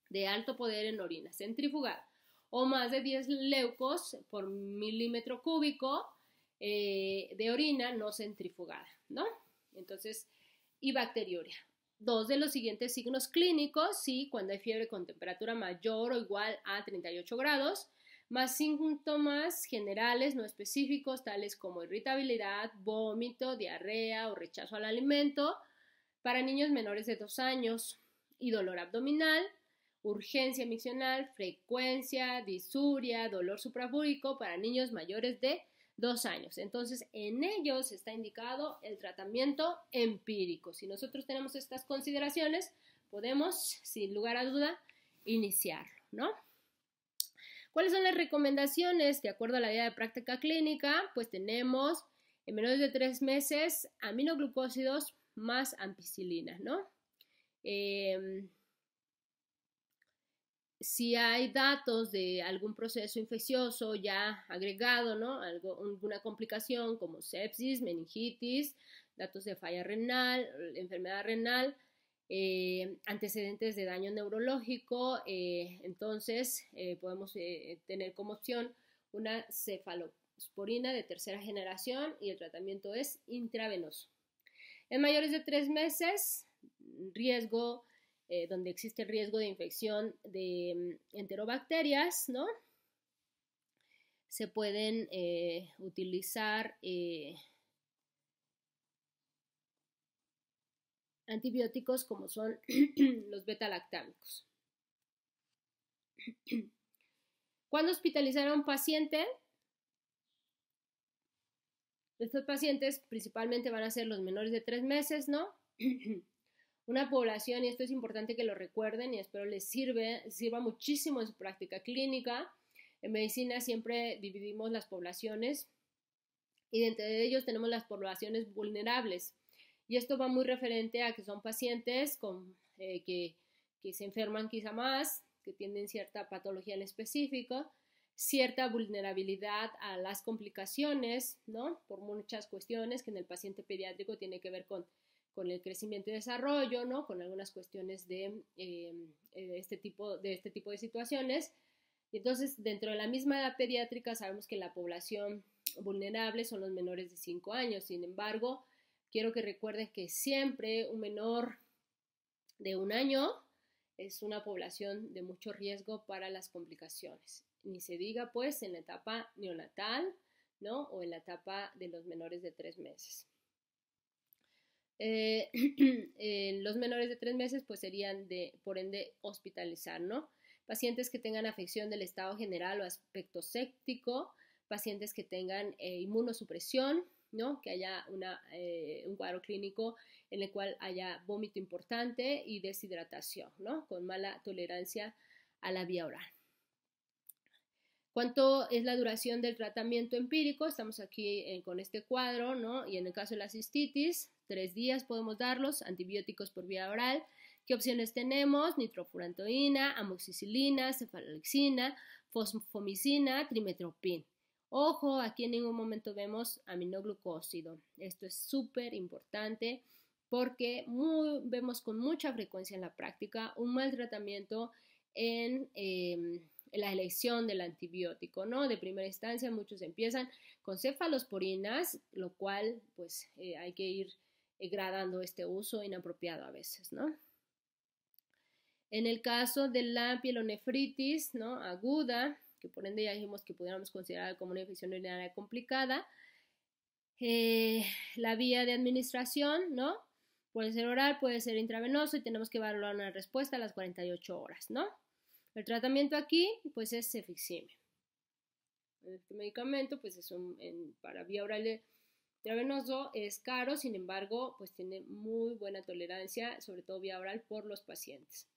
de alto poder en orina centrifugada o más de 10 leucos por milímetro cúbico de orina no centrifugada, ¿no? Entonces, y bacteriuria. 2 de los siguientes signos clínicos, sí, cuando hay fiebre con temperatura mayor o igual a 38 grados, más síntomas generales no específicos, tales como irritabilidad, vómito, diarrea o rechazo al alimento, para niños menores de 2 años, y dolor abdominal, urgencia miccional, frecuencia, disuria, dolor suprapúbico para niños mayores de 2 años. Entonces, en ellos está indicado el tratamiento empírico. Si nosotros tenemos estas consideraciones, podemos, sin lugar a duda, iniciarlo, ¿no? ¿Cuáles son las recomendaciones? De acuerdo a la guía de práctica clínica, pues tenemos en menores de 3 meses aminoglucósidos más ampicilina, ¿no? Si hay datos de algún proceso infeccioso ya agregado, ¿no? Alguna complicación como sepsis, meningitis, datos de falla renal, enfermedad renal, antecedentes de daño neurológico, entonces podemos tener como opción una cefalosporina de tercera generación y el tratamiento es intravenoso. En mayores de 3 meses, donde existe riesgo de infección de enterobacterias, ¿no? Se pueden utilizar antibióticos como son los beta-lactámicos. ¿Cuándo hospitalizar a un paciente? Estos pacientes principalmente van a ser los menores de 3 meses, ¿no? Una población, y esto es importante que lo recuerden y espero les sirva muchísimo en su práctica clínica. En medicina siempre dividimos las poblaciones y dentro de ellos tenemos las poblaciones vulnerables. Y esto va muy referente a que son pacientes que se enferman quizá más, que tienen cierta patología en específico, cierta vulnerabilidad a las complicaciones, ¿no? Por muchas cuestiones que en el paciente pediátrico tiene que ver con el crecimiento y desarrollo, ¿no? Con algunas cuestiones de este tipo de situaciones. Y entonces, dentro de la misma edad pediátrica, sabemos que la población vulnerable son los menores de 5 años. Sin embargo, quiero que recuerden que siempre un menor de 1 año es una población de mucho riesgo para las complicaciones. Ni se diga, pues, en la etapa neonatal, ¿no? O en la etapa de los menores de 3 meses. Los menores de 3 meses, pues, serían, por ende, hospitalizar, ¿no? Pacientes que tengan afección del estado general o aspecto séptico, pacientes que tengan inmunosupresión, ¿no? Que haya un cuadro clínico en el cual haya vómito importante y deshidratación, ¿no? Con mala tolerancia a la vía oral. ¿Cuánto es la duración del tratamiento empírico? Estamos aquí con este cuadro, ¿no? Y en el caso de la cistitis, 3 días podemos darlos, antibióticos por vía oral. ¿Qué opciones tenemos? Nitrofurantoína, amoxicilina, cefalexina, fosfomicina, trimetoprim. Ojo, aquí en ningún momento vemos aminoglucósido. Esto es súper importante porque vemos con mucha frecuencia en la práctica un mal tratamiento en la elección del antibiótico, ¿no? De primera instancia muchos empiezan con cefalosporinas, lo cual pues hay que ir gradando este uso inapropiado a veces, ¿no? En el caso de la pielonefritis, ¿no? Aguda, que por ende ya dijimos que pudiéramos considerar como una infección urinaria complicada, la vía de administración, ¿no? Puede ser oral, puede ser intravenoso y tenemos que evaluar una respuesta a las 48 horas, ¿no? El tratamiento aquí, pues, es cefixime. Este medicamento, pues, para vía oral intravenoso es caro, sin embargo, pues, tiene muy buena tolerancia, sobre todo vía oral, por los pacientes.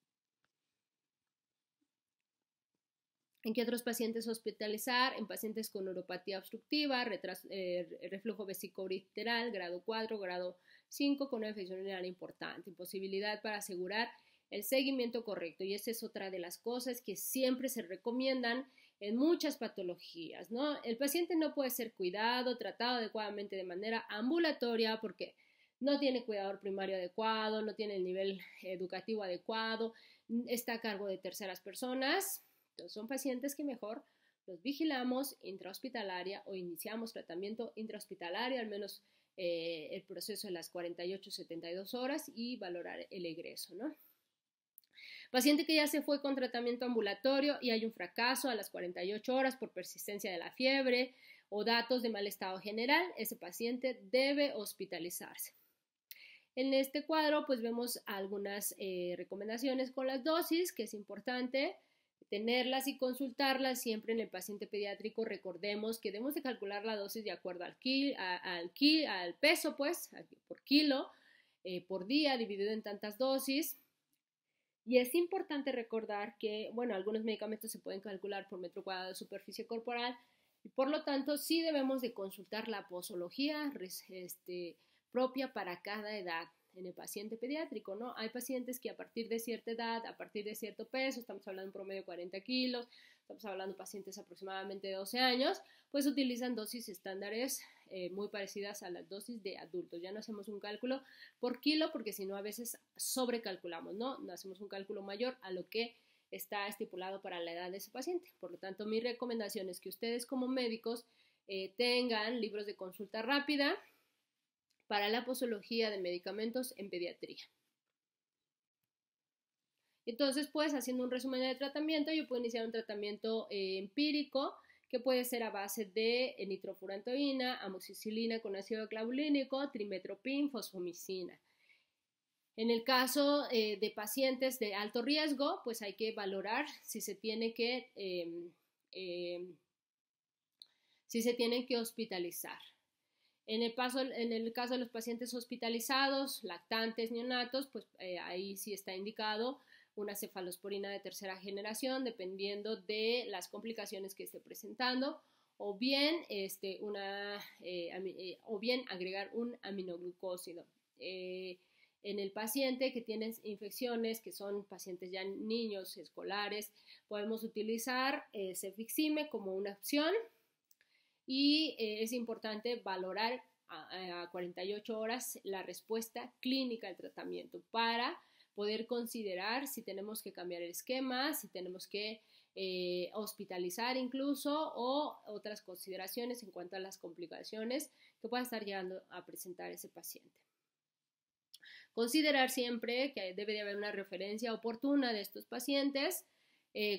¿En qué otros pacientes hospitalizar? En pacientes con neuropatía obstructiva, reflujo vesicoureteral, grado 4, grado 5, con una infección urinaria importante, imposibilidad para asegurar el seguimiento correcto. Y esa es otra de las cosas que siempre se recomiendan en muchas patologías, ¿no? El paciente no puede ser cuidado, tratado adecuadamente de manera ambulatoria porque no tiene cuidador primario adecuado, no tiene el nivel educativo adecuado, está a cargo de terceras personas. Entonces, son pacientes que mejor los vigilamos intrahospitalaria o iniciamos tratamiento intrahospitalario, al menos el proceso de las 48-72 horas y valorar el egreso, ¿no? Paciente que ya se fue con tratamiento ambulatorio y hay un fracaso a las 48 horas por persistencia de la fiebre o datos de mal estado general, ese paciente debe hospitalizarse. En este cuadro, pues vemos algunas recomendaciones con las dosis, que es importante tenerlas y consultarlas siempre en el paciente pediátrico. Recordemos que debemos de calcular la dosis de acuerdo al peso, pues, por kilo, por día, dividido en tantas dosis. Y es importante recordar que, bueno, algunos medicamentos se pueden calcular por metro cuadrado de superficie corporal y por lo tanto sí debemos de consultar la posología propia para cada edad en el paciente pediátrico, ¿no? Hay pacientes que a partir de cierta edad, a partir de cierto peso, estamos hablando de un promedio de 40 kilos, estamos hablando de pacientes aproximadamente de 12 años, pues utilizan dosis estándares muy parecidas a las dosis de adultos. Ya no hacemos un cálculo por kilo porque si no a veces sobrecalculamos, ¿no? No hacemos un cálculo mayor a lo que está estipulado para la edad de ese paciente. Por lo tanto, mi recomendación es que ustedes como médicos tengan libros de consulta rápida para la posología de medicamentos en pediatría. Entonces, pues, haciendo un resumen del tratamiento, yo puedo iniciar un tratamiento empírico que puede ser a base de nitrofurantoína, amoxicilina con ácido clavulínico, trimetoprim, fosfomicina. En el caso de pacientes de alto riesgo, pues hay que valorar si se tiene que, si se tienen que hospitalizar. En el caso de los pacientes hospitalizados, lactantes, neonatos, pues ahí sí está indicado una cefalosporina de tercera generación, dependiendo de las complicaciones que esté presentando, o bien, o bien agregar un aminoglucósido. En el paciente que tiene infecciones, que son pacientes ya niños escolares, podemos utilizar cefixime como una opción, y es importante valorar a 48 horas la respuesta clínica al tratamiento para poder considerar si tenemos que cambiar el esquema, si tenemos que hospitalizar incluso, o otras consideraciones en cuanto a las complicaciones que pueda estar llegando a presentar ese paciente. Considerar siempre que debe de haber una referencia oportuna de estos pacientes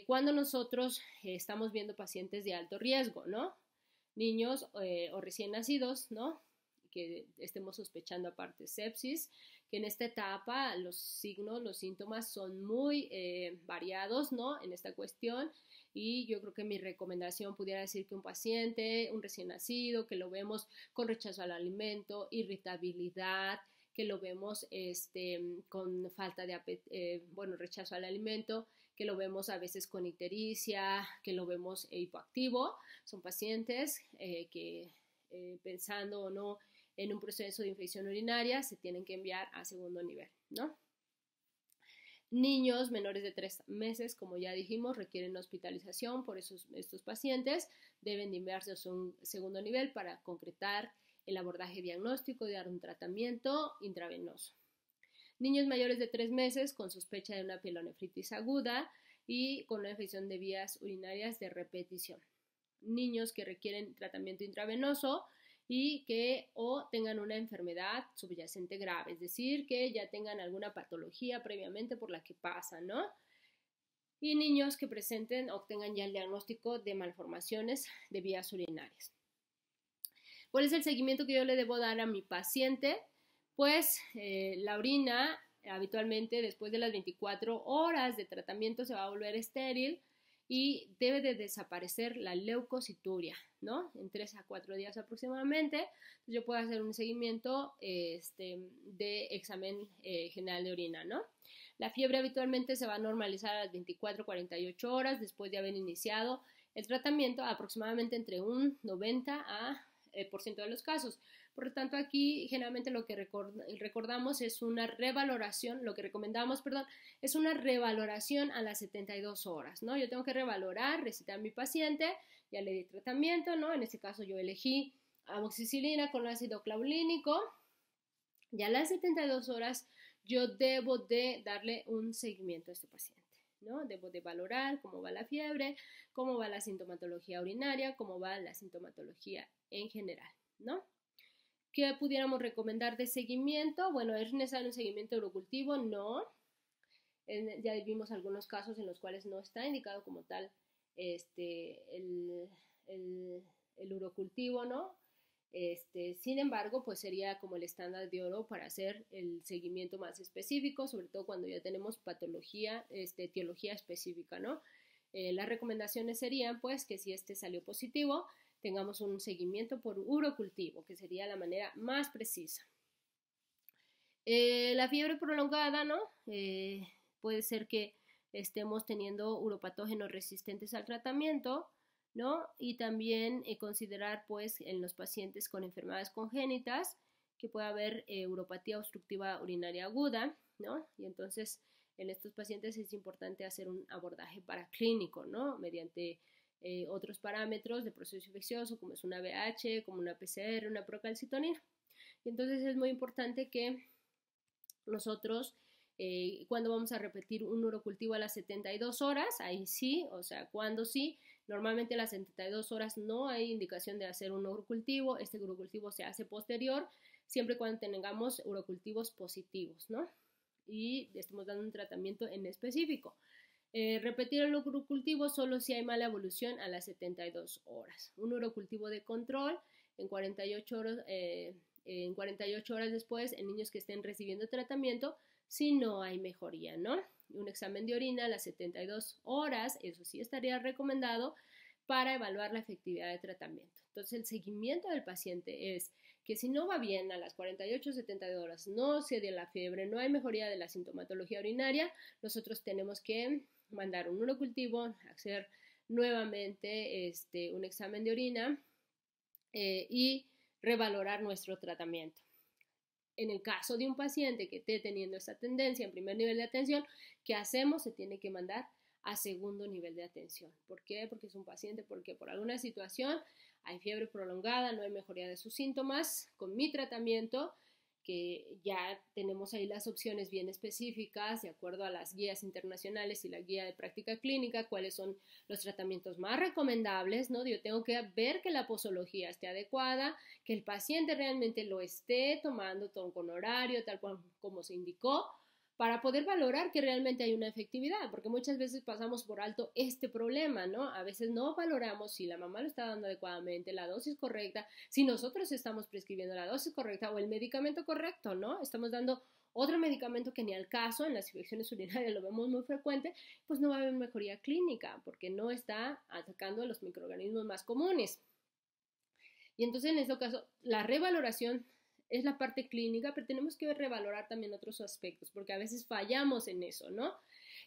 cuando nosotros estamos viendo pacientes de alto riesgo, ¿no? Niños o recién nacidos, ¿no? Que estemos sospechando aparte sepsis, que en esta etapa los signos, los síntomas son muy variados, ¿no? En esta cuestión, y yo creo que mi recomendación pudiera decir que un paciente, un recién nacido, que lo vemos con rechazo al alimento, irritabilidad, que lo vemos con falta de rechazo al alimento, que lo vemos a veces con ictericia, que lo vemos hipoactivo. Son pacientes que pensando o no en un proceso de infección urinaria se tienen que enviar a segundo nivel, ¿no? Niños menores de 3 meses, como ya dijimos, requieren hospitalización, por eso estos pacientes deben de enviarse a un segundo nivel para concretar el abordaje diagnóstico y dar un tratamiento intravenoso. Niños mayores de 3 meses con sospecha de una pielonefritis aguda y con una infección de vías urinarias de repetición. Niños que requieren tratamiento intravenoso y que o tengan una enfermedad subyacente grave, es decir, que ya tengan alguna patología previamente por la que pasan, ¿no? Y niños que presenten o tengan ya el diagnóstico de malformaciones de vías urinarias. ¿Cuál es el seguimiento que yo le debo dar a mi paciente? Pues la orina habitualmente después de las 24 horas de tratamiento se va a volver estéril y debe de desaparecer la leucocituria, ¿no? En 3 a 4 días aproximadamente. Yo puedo hacer un seguimiento de examen general de orina, ¿no? La fiebre habitualmente se va a normalizar a las 24 a 48 horas después de haber iniciado el tratamiento, aproximadamente entre un 90 a % de los casos. Por lo tanto, aquí generalmente lo que recordamos es una revaloración, lo que recomendamos, perdón, es una revaloración a las 72 horas, ¿no? Yo tengo que revalorar, recitar a mi paciente, ya le di tratamiento, ¿no? En este caso yo elegí amoxicilina con ácido clavolínico, ya a las 72 horas yo debo de darle un seguimiento a este paciente, ¿no? Debo de valorar cómo va la fiebre, cómo va la sintomatología urinaria, cómo va la sintomatología en general, ¿no? ¿Qué pudiéramos recomendar de seguimiento? Bueno, ¿es necesario un seguimiento urocultivo? No. Ya vimos algunos casos en los cuales no está indicado como tal el urocultivo, ¿no? Sin embargo, pues sería como el estándar de oro para hacer el seguimiento más específico, sobre todo cuando ya tenemos patología, etiología específica, ¿no? Las recomendaciones serían, pues, que si salió positivo, tengamos un seguimiento por urocultivo, que sería la manera más precisa. La fiebre prolongada, ¿no? Puede ser que estemos teniendo uropatógenos resistentes al tratamiento, ¿no? Y también considerar, pues, en los pacientes con enfermedades congénitas, que puede haber uropatía obstructiva urinaria aguda, ¿no? Y entonces, en estos pacientes es importante hacer un abordaje paraclínico, ¿no? Mediante otros parámetros de proceso infeccioso, como es una BH, como una PCR, una procalcitonina. Y entonces es muy importante que nosotros, cuando vamos a repetir un urocultivo a las 72 horas, ahí sí, o sea, cuando sí, normalmente a las 72 horas no hay indicación de hacer un urocultivo, este urocultivo se hace posterior, siempre y cuando tengamos urocultivos positivos, ¿no? Y estemos dando un tratamiento en específico. Repetir el urocultivo solo si hay mala evolución a las 72 horas. Un urocultivo de control en 48 horas después, en niños que estén recibiendo tratamiento, si no hay mejoría, ¿no? Un examen de orina a las 72 horas, eso sí estaría recomendado para evaluar la efectividad del tratamiento. Entonces, el seguimiento del paciente es que si no va bien a las 48 72 horas, no se dio la fiebre, no hay mejoría de la sintomatología urinaria, nosotros tenemos que mandar un urocultivo, hacer nuevamente un examen de orina y revalorar nuestro tratamiento. En el caso de un paciente que esté teniendo esta tendencia en primer nivel de atención, ¿qué hacemos? Se tiene que mandar a segundo nivel de atención. ¿Por qué? Porque es un paciente porque por alguna situación hay fiebre prolongada, no hay mejoría de sus síntomas. Con mi tratamiento, que ya tenemos ahí las opciones bien específicas de acuerdo a las guías internacionales y la guía de práctica clínica, cuáles son los tratamientos más recomendables, ¿no? Yo tengo que ver que la posología esté adecuada, que el paciente realmente lo esté tomando con horario, tal cual como se indicó, para poder valorar que realmente hay una efectividad, porque muchas veces pasamos por alto este problema, ¿no? A veces no valoramos si la mamá lo está dando adecuadamente, la dosis correcta, si nosotros estamos prescribiendo la dosis correcta o el medicamento correcto, ¿no? Estamos dando otro medicamento que ni al caso, en las infecciones urinarias lo vemos muy frecuente, pues no va a haber mejoría clínica, porque no está atacando a los microorganismos más comunes. Y entonces en este caso, la revaloración es la parte clínica, pero tenemos que revalorar también otros aspectos, porque a veces fallamos en eso, ¿no?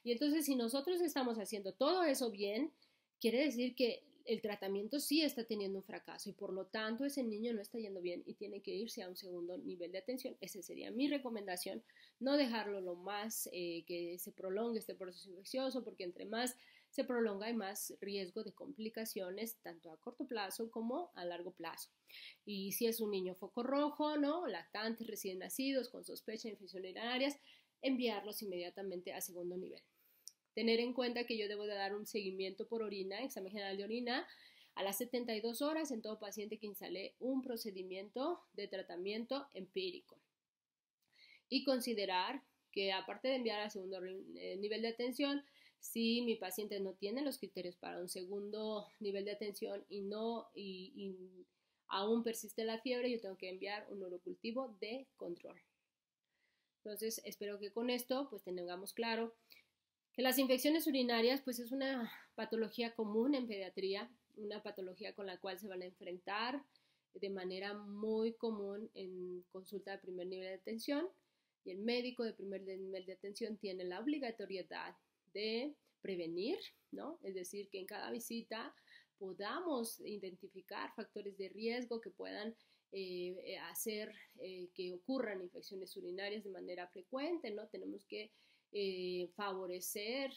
Y entonces si nosotros estamos haciendo todo eso bien, quiere decir que el tratamiento sí está teniendo un fracaso y por lo tanto ese niño no está yendo bien y tiene que irse a un segundo nivel de atención. Esa sería mi recomendación, no dejarlo lo más que se prolongue este proceso infeccioso, porque entre más se prolonga hay más riesgo de complicaciones tanto a corto plazo como a largo plazo. Y si es un niño foco rojo, ¿no? Lactantes, recién nacidos, con sospecha de infecciones urinarias, enviarlos inmediatamente a segundo nivel. Tener en cuenta que yo debo de dar un seguimiento por orina, examen general de orina, a las 72 horas en todo paciente que instale un procedimiento de tratamiento empírico. Y considerar que aparte de enviar a segundo nivel de atención, si mi paciente no tiene los criterios para un segundo nivel de atención y aún persiste la fiebre, yo tengo que enviar un urocultivo de control. Entonces, espero que con esto pues tengamos claro que las infecciones urinarias pues es una patología común en pediatría, una patología con la cual se van a enfrentar de manera muy común en consulta de primer nivel de atención, y el médico de primer nivel de atención tiene la obligatoriedad de prevenir, ¿no? Es decir, que en cada visita podamos identificar factores de riesgo que puedan hacer que ocurran infecciones urinarias de manera frecuente, ¿no? Tenemos que favorecer,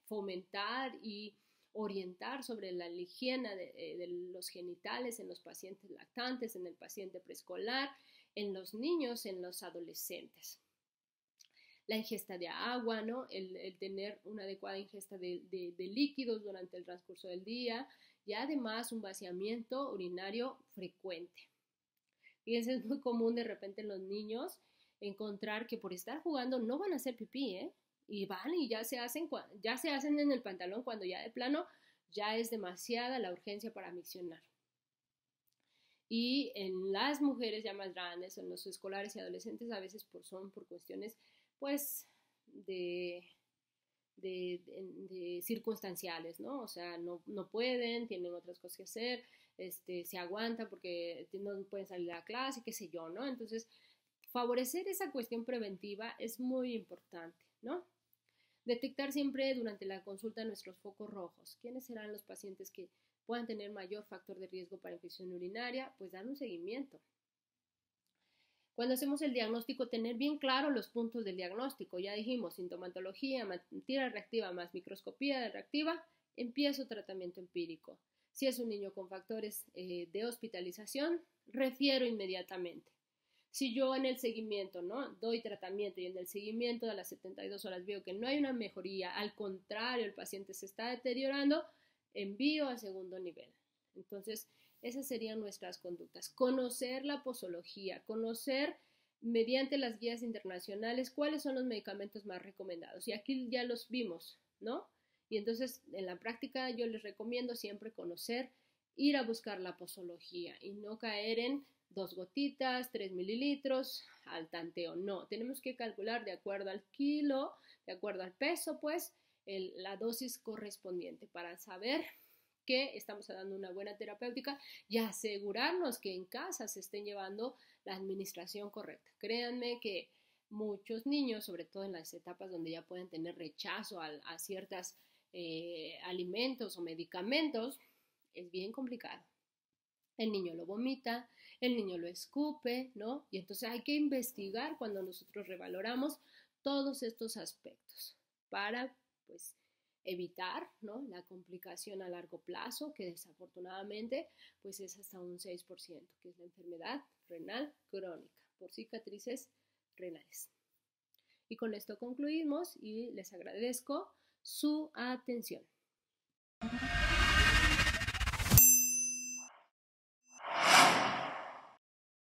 fomentar y orientar sobre la higiene de los genitales en los pacientes lactantes, en el paciente preescolar, en los niños, en los adolescentes. La ingesta de agua, ¿no? El tener una adecuada ingesta de líquidos durante el transcurso del día y además un vaciamiento urinario frecuente. Fíjense, es muy común de repente en los niños encontrar que por estar jugando no van a hacer pipí, ¿eh? Y van y ya se hacen en el pantalón cuando ya de plano ya es demasiada la urgencia para miccionar. Y en las mujeres ya más grandes, en los escolares y adolescentes, a veces son por cuestiones pues de circunstanciales, ¿no? O sea, no pueden, tienen otras cosas que hacer, se aguantan porque no pueden salir a clase, qué sé yo, ¿no? Entonces, favorecer esa cuestión preventiva es muy importante, ¿no? Detectar siempre durante la consulta nuestros focos rojos. ¿Quiénes serán los pacientes que puedan tener mayor factor de riesgo para infección urinaria? Pues dar un seguimiento. Cuando hacemos el diagnóstico, tener bien claro los puntos del diagnóstico. Ya dijimos, sintomatología, tira reactiva más microscopía reactiva, empiezo tratamiento empírico. Si es un niño con factores de hospitalización, refiero inmediatamente. Si yo en el seguimiento, ¿no? Doy tratamiento y en el seguimiento de las 72 horas veo que no hay una mejoría, al contrario, el paciente se está deteriorando, envío a segundo nivel. Entonces, esas serían nuestras conductas. Conocer la posología, conocer mediante las guías internacionales cuáles son los medicamentos más recomendados. Y aquí ya los vimos, ¿no? Y entonces en la práctica yo les recomiendo siempre conocer, ir a buscar la posología y no caer en 2 gotitas, 3 mililitros al tanteo. No, tenemos que calcular de acuerdo al kilo, de acuerdo al peso, pues, la dosis correspondiente para saber que estamos dando una buena terapéutica y asegurarnos que en casa se estén llevando la administración correcta. Créanme que muchos niños, sobre todo en las etapas donde ya pueden tener rechazo a ciertos alimentos o medicamentos, es bien complicado. El niño lo vomita, el niño lo escupe, ¿no? Y entonces hay que investigar cuando nosotros revaloramos todos estos aspectos para, pues, evitar, ¿no?, la complicación a largo plazo, que desafortunadamente, pues, es hasta un 6%, que es la enfermedad renal crónica por cicatrices renales. Y con esto concluimos y les agradezco su atención.